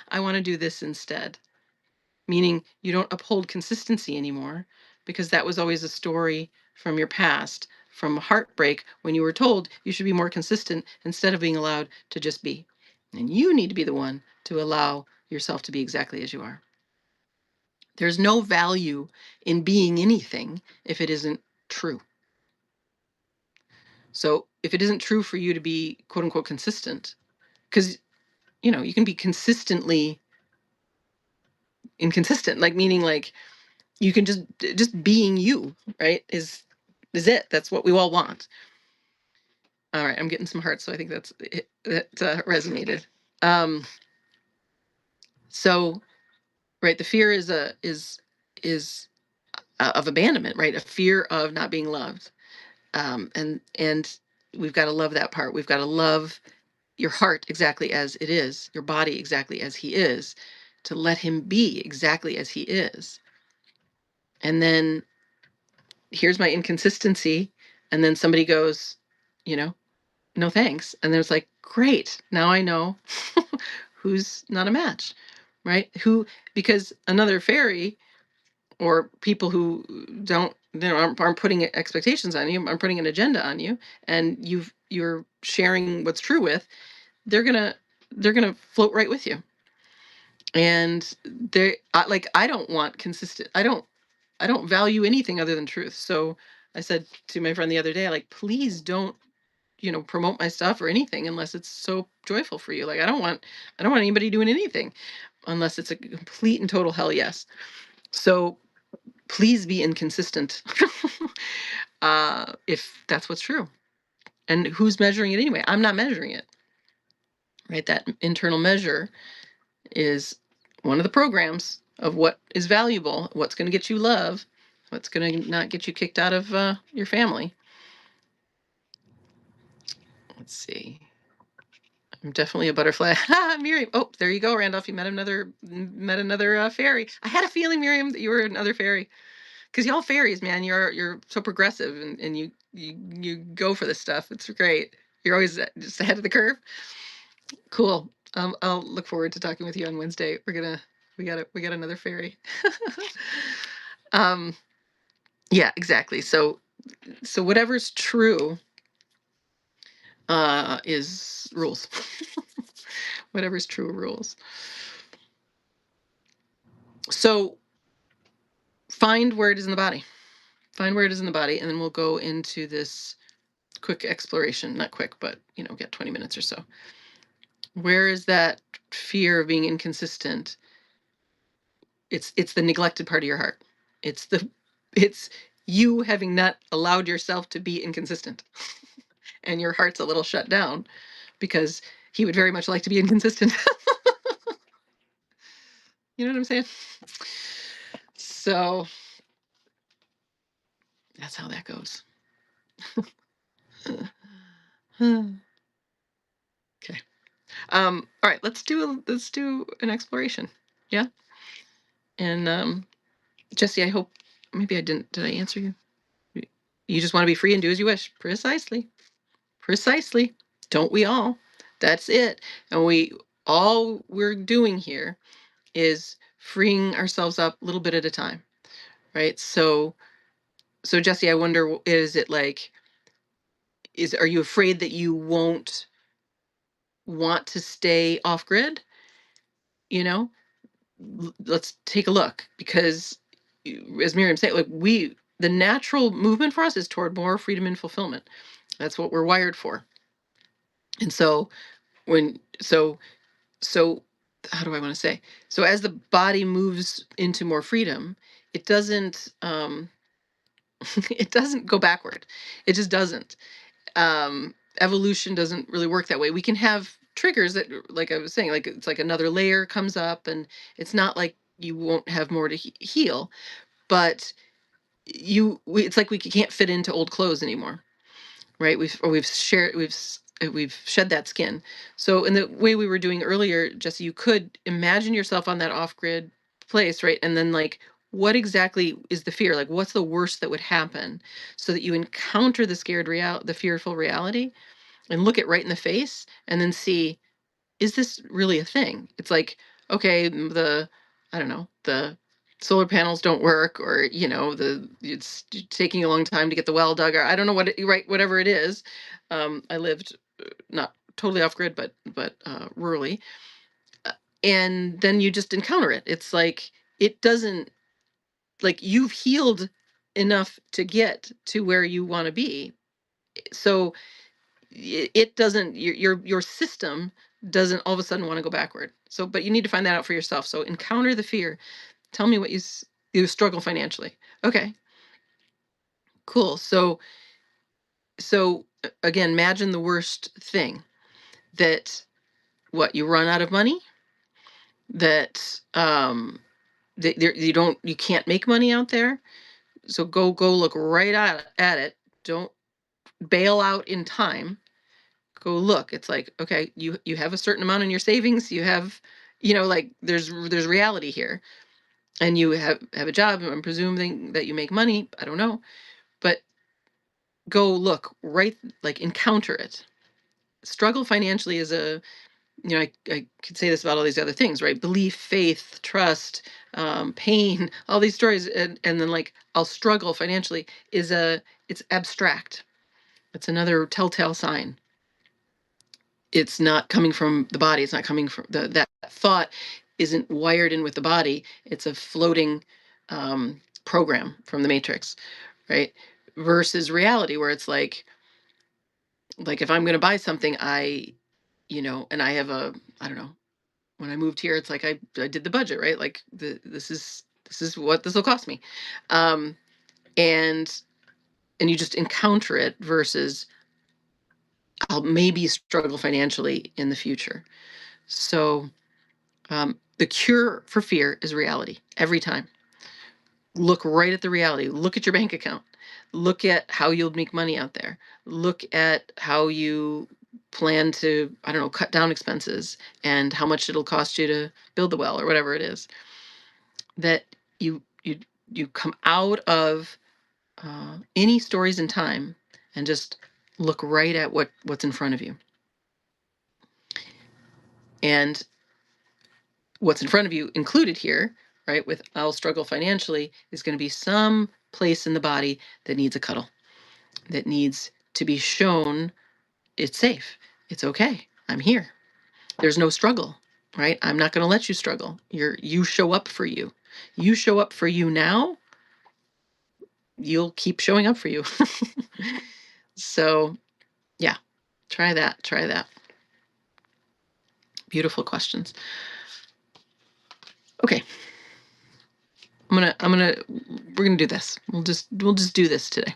I want to do this instead. Meaning you don't uphold consistency anymore because that was always a story from your past, from heartbreak, when you were told you should be more consistent instead of being allowed to just be. And you need to be the one to allow yourself to be exactly as you are. There's no value in being anything if it isn't true. So if it isn't true for you to be quote unquote consistent, because you can be consistently inconsistent, like meaning like you can just being you, right? Is it? That's what we all want. All right, I'm getting some hearts, so I think that resonated. Um, so right, the fear is of abandonment, right? A fear of not being loved, and we've got to love that part. We've got to love your heart exactly as it is, your body exactly as he is, to let him be exactly as he is. And then here's my inconsistency. And then somebody goes, no thanks. And there's like, great. Now I know who's not a match, right? Because another fairy or people who aren't putting expectations on you, aren't putting an agenda on you, and you're sharing what's true with, they're gonna float right with you. And I don't want consistent. I don't value anything other than truth. So I said to my friend the other day, like, please don't promote my stuff or anything unless it's so joyful for you. Like, I don't want anybody doing anything unless it's a complete and total hell yes. So please be inconsistent if that's what's true. And who's measuring it anyway? I'm not measuring it, right? That internal measure is one of the programs of what is valuable, what's going to get you love, what's going to not get you kicked out of your family. Let's see. I'm definitely a butterfly. Miriam. Oh, there you go, Randolph. You met another fairy. I had a feeling, Miriam, that you were another fairy. Because y'all fairies, man, you're so progressive and you go for this stuff. It's great. You're always just ahead of the curve. Cool. I'll look forward to talking with you on Wednesday. We got another fairy. um, yeah, exactly. So whatever's true is rules. Whatever's true rules. So find where it is in the body. Find where it is in the body, and then we'll go into this quick exploration. Not quick, but get 20 minutes or so. Where is that fear of being inconsistent? It's the neglected part of your heart. It's you having not allowed yourself to be inconsistent. And your heart's a little shut down because he would very much like to be inconsistent. You know what I'm saying? So that's how that goes. Okay. All right, let's do an exploration. Yeah. And Jesse, I hope maybe I didn't. Did I answer you? You just want to be free and do as you wish. Precisely. Precisely. Don't we all? That's it. And all we're doing here is freeing ourselves up a little bit at a time. Right? So Jesse, I wonder, is it like, are you afraid that you won't want to stay off grid? You know, let's take a look, because as Miriam said, like, the natural movement for us is toward more freedom and fulfillment. That's what we're wired for. And so when so how do I want to say? So as the body moves into more freedom, it doesn't it doesn't go backward. It just doesn't. Evolution doesn't really work that way. We can have triggers that, like I was saying, like it's like another layer comes up, and it's not like you won't have more to heal, but it's like we can't fit into old clothes anymore, right? We've shed that skin. So in the way we were doing earlier, Jesse, you could imagine yourself on that off-grid place, right? And then, like, what exactly is the fear? Like, what's the worst that would happen, so that you encounter the fearful reality, and look it right in the face, and then see, is this really a thing? It's like, okay, I don't know, the solar panels don't work, or, it's taking a long time to get the well dug, or I don't know right, whatever it is. I lived not totally off grid, but rurally. Uh, And then you just encounter it. It's like, it doesn't, like, you've healed enough to get to where you want to be. So it doesn't, your system doesn't all of a sudden want to go backward. So, but you need to find that out for yourself. So encounter the fear. Tell me what you struggle financially. Okay, cool. So again, imagine the worst thing, that what, you run out of money, that you can't make money out there. So go look right at it. Don't bail out in time. Go look. It's like, okay, you have a certain amount in your savings. You have, like, there's reality here, and you have a job. I'm presuming that you make money. I don't know, but go look right, like, encounter it. Struggle financially is I could say this about all these other things, right? Belief, faith, trust, pain, all these stories, and then, like, I'll struggle financially it's abstract. It's another telltale sign. It's not coming from the body. It's not coming from that thought isn't wired in with the body. It's a floating program from the matrix, right? Versus reality, where it's like if I'm going to buy something, and I have I don't know, when I moved here, it's like I did the budget, right? Like, this is what this will cost me. Um, and you just encounter it, versus I'll maybe struggle financially in the future. So the cure for fear is reality every time. Look right at the reality. Look at your bank account. Look at how you'll make money out there. Look at how you plan to, I don't know, cut down expenses, and how much it'll cost you to build the well, or whatever it is. That you come out of any stories in time, and just look right at what's in front of you. And what's in front of you, included here, right, with I'll struggle financially, is going to be some place in the body that needs a cuddle, that needs to be shown it's safe. It's okay. I'm here. There's no struggle, right? I'm not going to let you struggle. You show up for you. You show up for you now, you'll keep showing up for you. So, yeah, try that. Try that. Beautiful questions. Okay. We're gonna do this. We'll just do this today.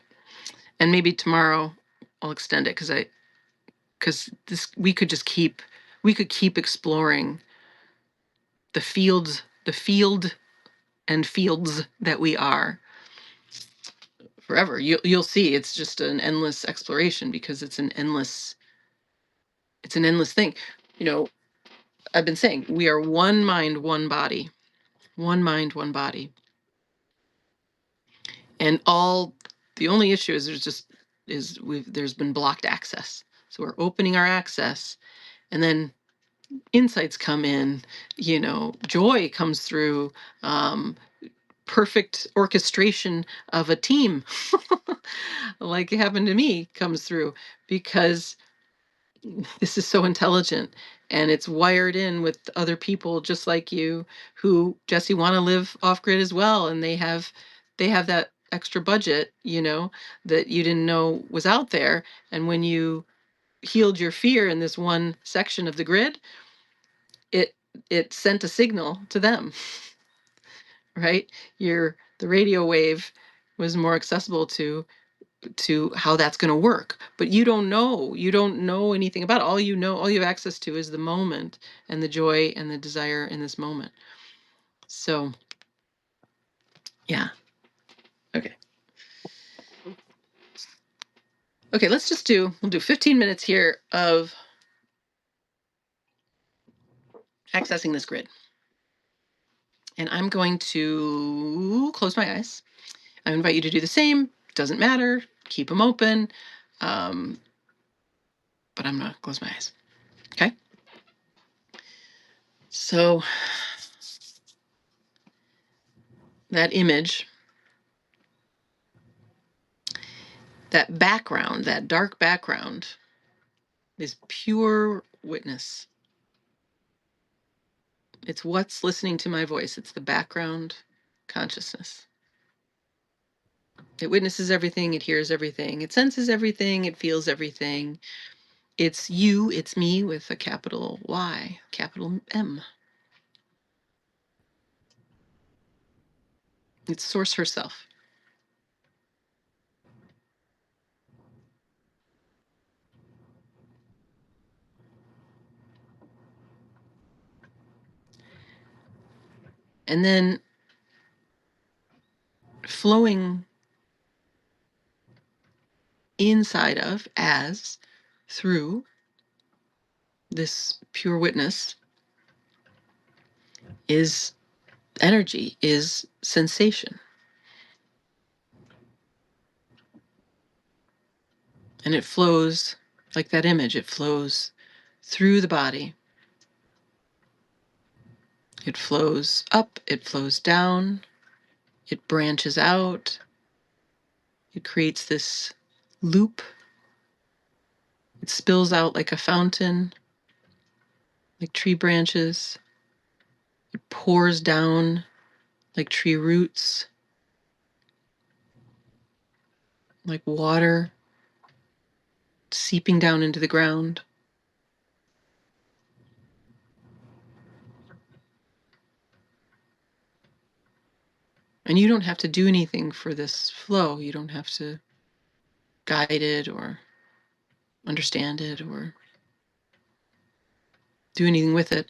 And maybe tomorrow I'll extend it, because we could keep exploring the fields the field and fields that we are forever. You'll see it's just an endless exploration, because it's an endless thing. You know, I've been saying we are one mind, one body. One mind, one body. And the only issue is there's been blocked access. So we're opening our access, and then insights come in, joy comes through, perfect orchestration of a team, like it happened to me, comes through, because this is so intelligent, and it's wired in with other people just like you, who, Jesse, want to live off grid as well, and they have that extra budget, that you didn't know was out there. And when you healed your fear in this one section of the grid, it sent a signal to them, right? The radio wave was more accessible to how that's going to work. But you don't know anything about it. All you have access to is the moment, and the joy and the desire in this moment. So yeah. Okay, we'll do 15 minutes here of accessing this grid. And I'm going to close my eyes. I invite you to do the same. Doesn't matter. Keep them open. But I'm going to close my eyes. Okay? So that image, that background, that dark background, is pure witness. It's what's listening to my voice. It's the background consciousness. It witnesses everything. It hears everything. It senses everything. It feels everything. It's you, it's me, with a capital Y, capital M. It's Source herself. And then flowing inside of, as through this pure witness, is energy, is sensation. And it flows like that image. It flows through the body. It flows up, it flows down, it branches out. It creates this loop. It spills out like a fountain, like tree branches. It pours down like tree roots, like water seeping down into the ground. And you don't have to do anything for this flow. You don't have to guide it or understand it or do anything with it.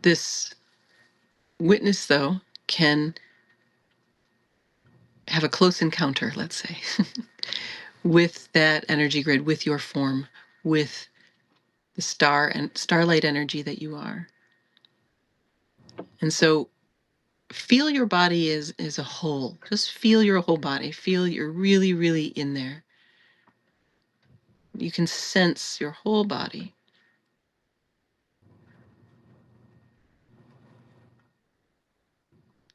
This witness, though, can have a close encounter, let's say, with that energy grid, with your form, with the star and starlight energy that you are. And so feel your body as a whole. Just feel your whole body. Feel you're really, really in there. You can sense your whole body.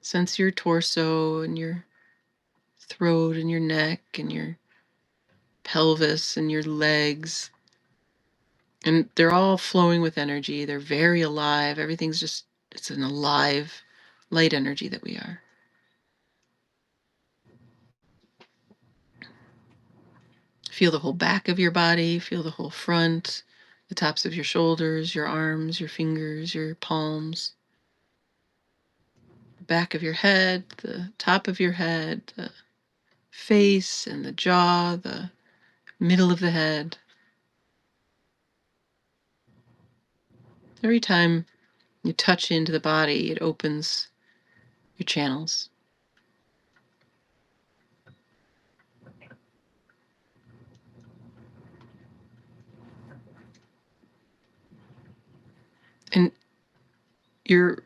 Sense your torso and your throat and your neck and your pelvis and your legs. And they're all flowing with energy. They're very alive. It's an alive light energy that we are. Feel the whole back of your body. Feel the whole front, the tops of your shoulders, your arms, your fingers, your palms, the back of your head, the top of your head, the face and the jaw, the middle of the head. Every time you touch into the body, it opens your channels. And you're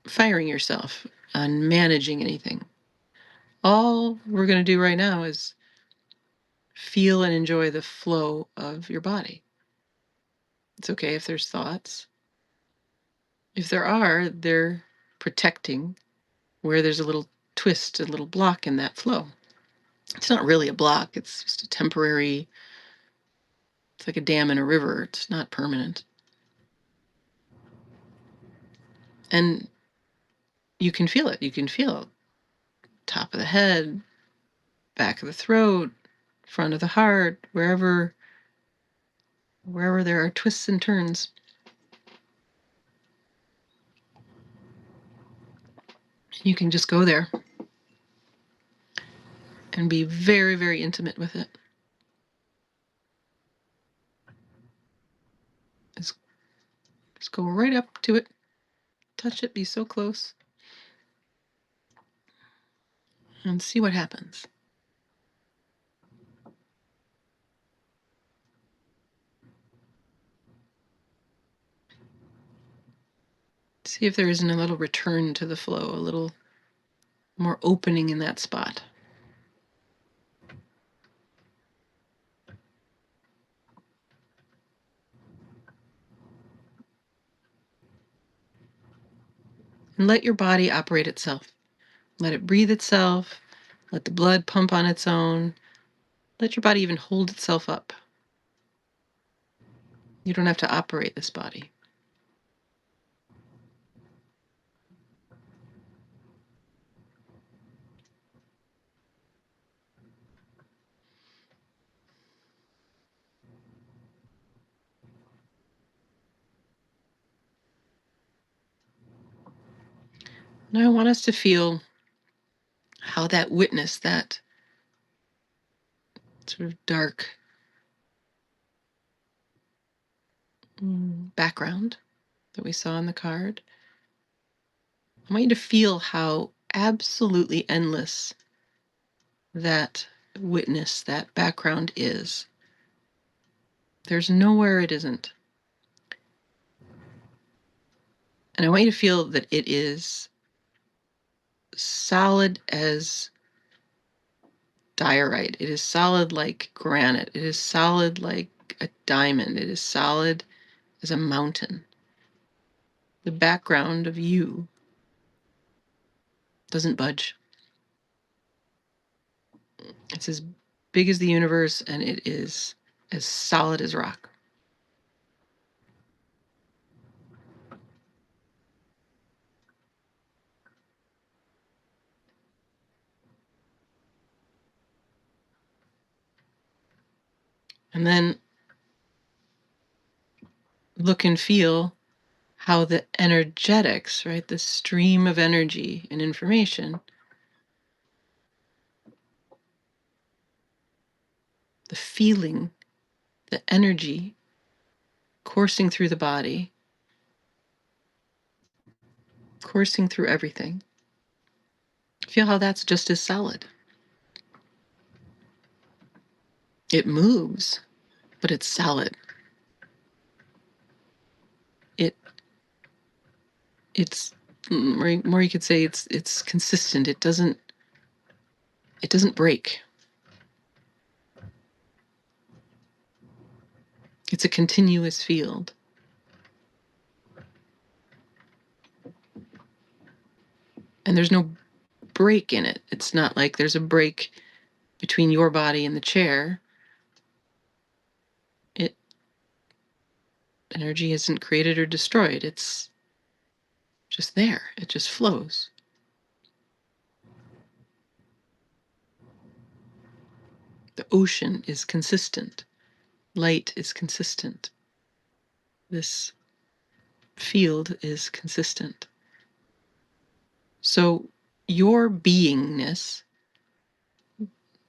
firing yourself on managing anything. All we're going to do right now is feel and enjoy the flow of your body. It's okay if there's thoughts. If there are, they're protecting where there's a little twist, a little block in that flow. It's not really a block, it's just a temporary, it's like a dam in a river. It's not permanent. And you can feel it. You can feel top of the head, back of the throat, front of the heart, wherever there are twists and turns. You can just go there and be very, very intimate with it. Just go right up to it, touch it, be so close, and see what happens. See if there isn't a little return to the flow, a little more opening in that spot. And let your body operate itself. Let it breathe itself. Let the blood pump on its own. Let your body even hold itself up. You don't have to operate this body. Now I want us to feel how that witness, that sort of dark background that we saw on the card, I want you to feel how absolutely endless that witness, that background is. There's nowhere it isn't. And I want you to feel that it is solid as diorite. It is solid like granite. It is solid like a diamond. It is solid as a mountain. The background of you doesn't budge. It's as big as the universe, and it is as solid as rock. And then look and feel how the energetics, right, the stream of energy and information, the feeling, the energy coursing through the body, coursing through everything. Feel how that's just as solid. It moves, but it's solid. It's more you could say it's consistent. It doesn't break. It's a continuous field. And there's no break in it. It's not like there's a break between your body and the chair. Energy isn't created or destroyed. It's just there. It just flows. The ocean is consistent. Light is consistent. This field is consistent. So your beingness,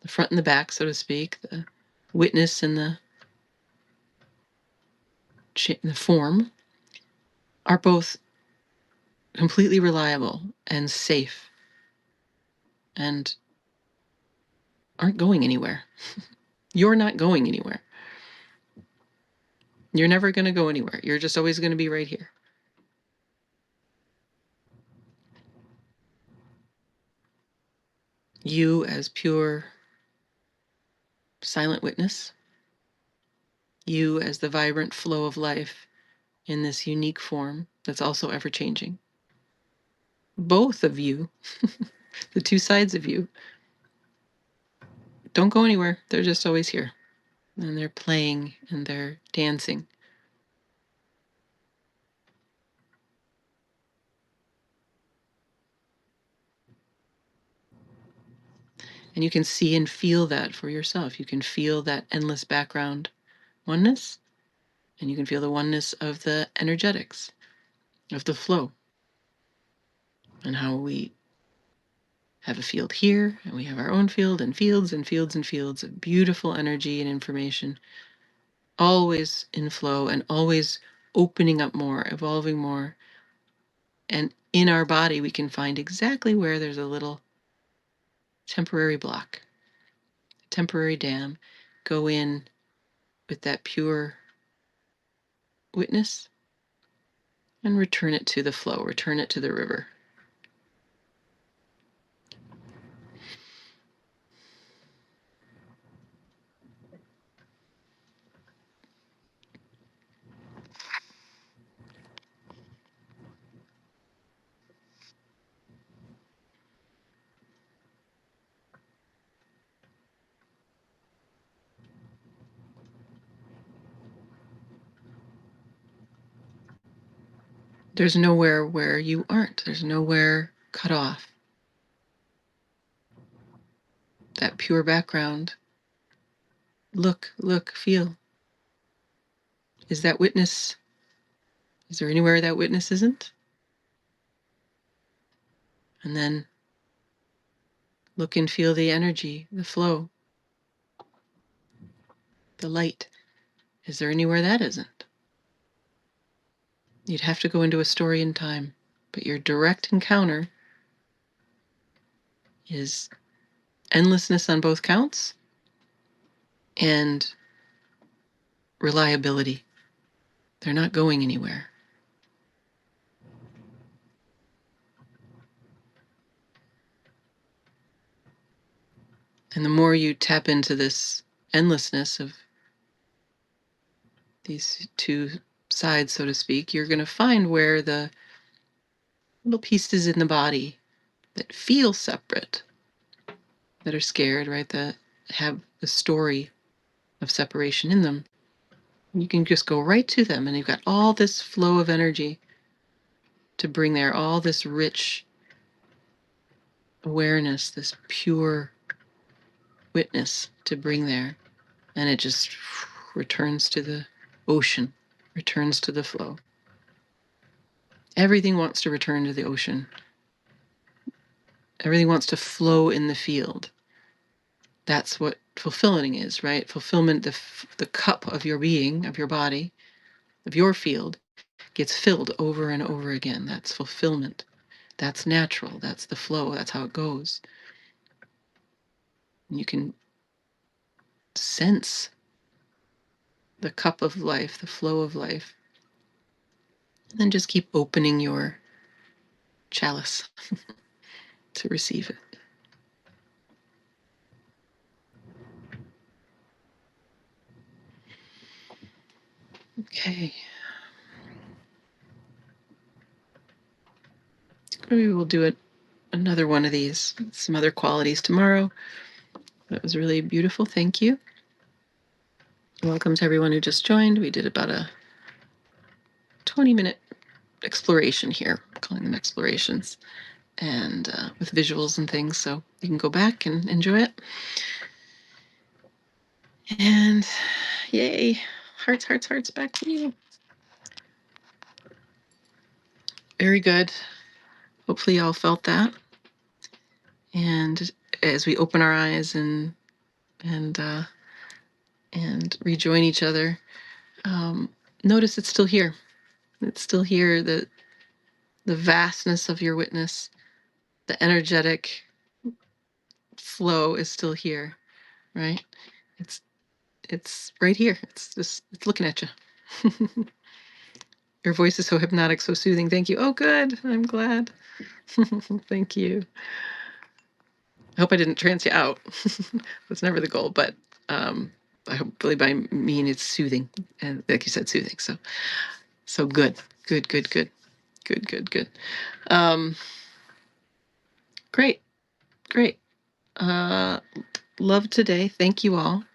the front and the back, so to speak, the witness and the form, are both completely reliable and safe and aren't going anywhere. You're not going anywhere. You're never going to go anywhere. You're just always going to be right here. You as pure, silent witness, you as the vibrant flow of life in this unique form that's also ever changing. Both of you, the two sides of you, don't go anywhere. They're just always here. And they're playing and they're dancing. And you can see and feel that for yourself. You can feel that endless background oneness, and you can feel the oneness of the energetics, of the flow, and how we have a field here, and we have our own field, and fields and fields and fields of beautiful energy and information, always in flow and always opening up more, evolving more. And in our body, we can find exactly where there's a little temporary block, temporary dam. Go in with that pure witness and return it to the flow, return it to the river. There's nowhere where you aren't. There's nowhere cut off. That pure background. Look, feel. Is that witness? Is there anywhere that witness isn't? And then look and feel the energy, the flow, the light. Is there anywhere that isn't? You'd have to go into a story in time, but your direct encounter is endlessness on both counts and reliability. They're not going anywhere. And the more you tap into this endlessness of these two sides, so to speak, you're going to find where the little pieces in the body that feel separate, that are scared, right, that have the story of separation in them, you can just go right to them, and you've got all this flow of energy to bring there, all this rich awareness, this pure witness to bring there, and it just returns to the ocean, returns to the flow. Everything wants to return to the ocean. Everything wants to flow in the field. That's what fulfilling is, right? Fulfillment, the cup of your being, of your body, of your field, gets filled over and over again. That's fulfillment. That's natural. That's the flow. That's how it goes. And you can sense the cup of life, the flow of life. And then just keep opening your chalice to receive it. Okay. Maybe we'll do it another one of these, some other qualities tomorrow. That was really beautiful. Thank you. Welcome to everyone who just joined. We did about a 20-minute exploration here, calling them explorations, and with visuals and things, so you can go back and enjoy it. And yay, hearts, hearts, hearts, back to you. Very good. Hopefully y'all felt that. And as we open our eyes and and rejoin each other. Notice it's still here. It's still here. The vastness of your witness, the energetic flow is still here, right? It's right here. It's looking at you. Your voice is so hypnotic, so soothing. Thank you. Oh, good. I'm glad. Thank you. I hope I didn't trance you out. That's never the goal, but I hopefully by mean it's soothing, and like you said, soothing. So good. Great. Love today. Thank you all,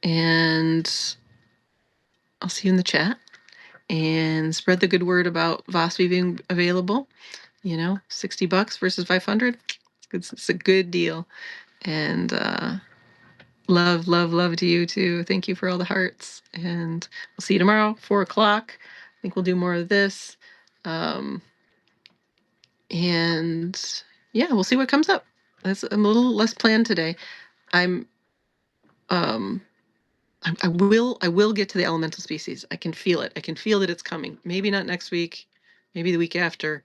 and I'll see you in the chat. And spread the good word about Vosby being available. $60 versus 500. It's a good deal. And love to you too. Thank you for all the hearts. And we'll see you tomorrow, 4:00. I think we'll do more of this. And yeah, we'll see what comes up. I'm a little less planned today. I will get to the elemental species. I can feel it. I can feel that it's coming. Maybe not next week, maybe the week after.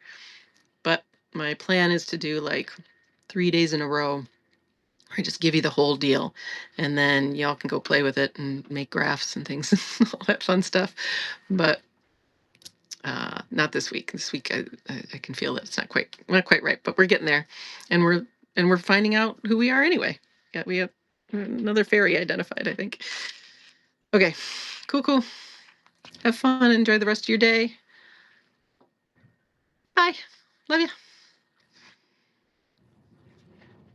But my plan is to do like 3 days in a row. I just give you the whole deal, and then y'all can go play with it and make graphs and things, all that fun stuff. But not this week. This week I can feel that it's not quite right, but we're getting there, and we're finding out who we are anyway. Yeah, we have another fairy identified, I think. Okay, cool. Have fun. Enjoy the rest of your day. Bye. Love you.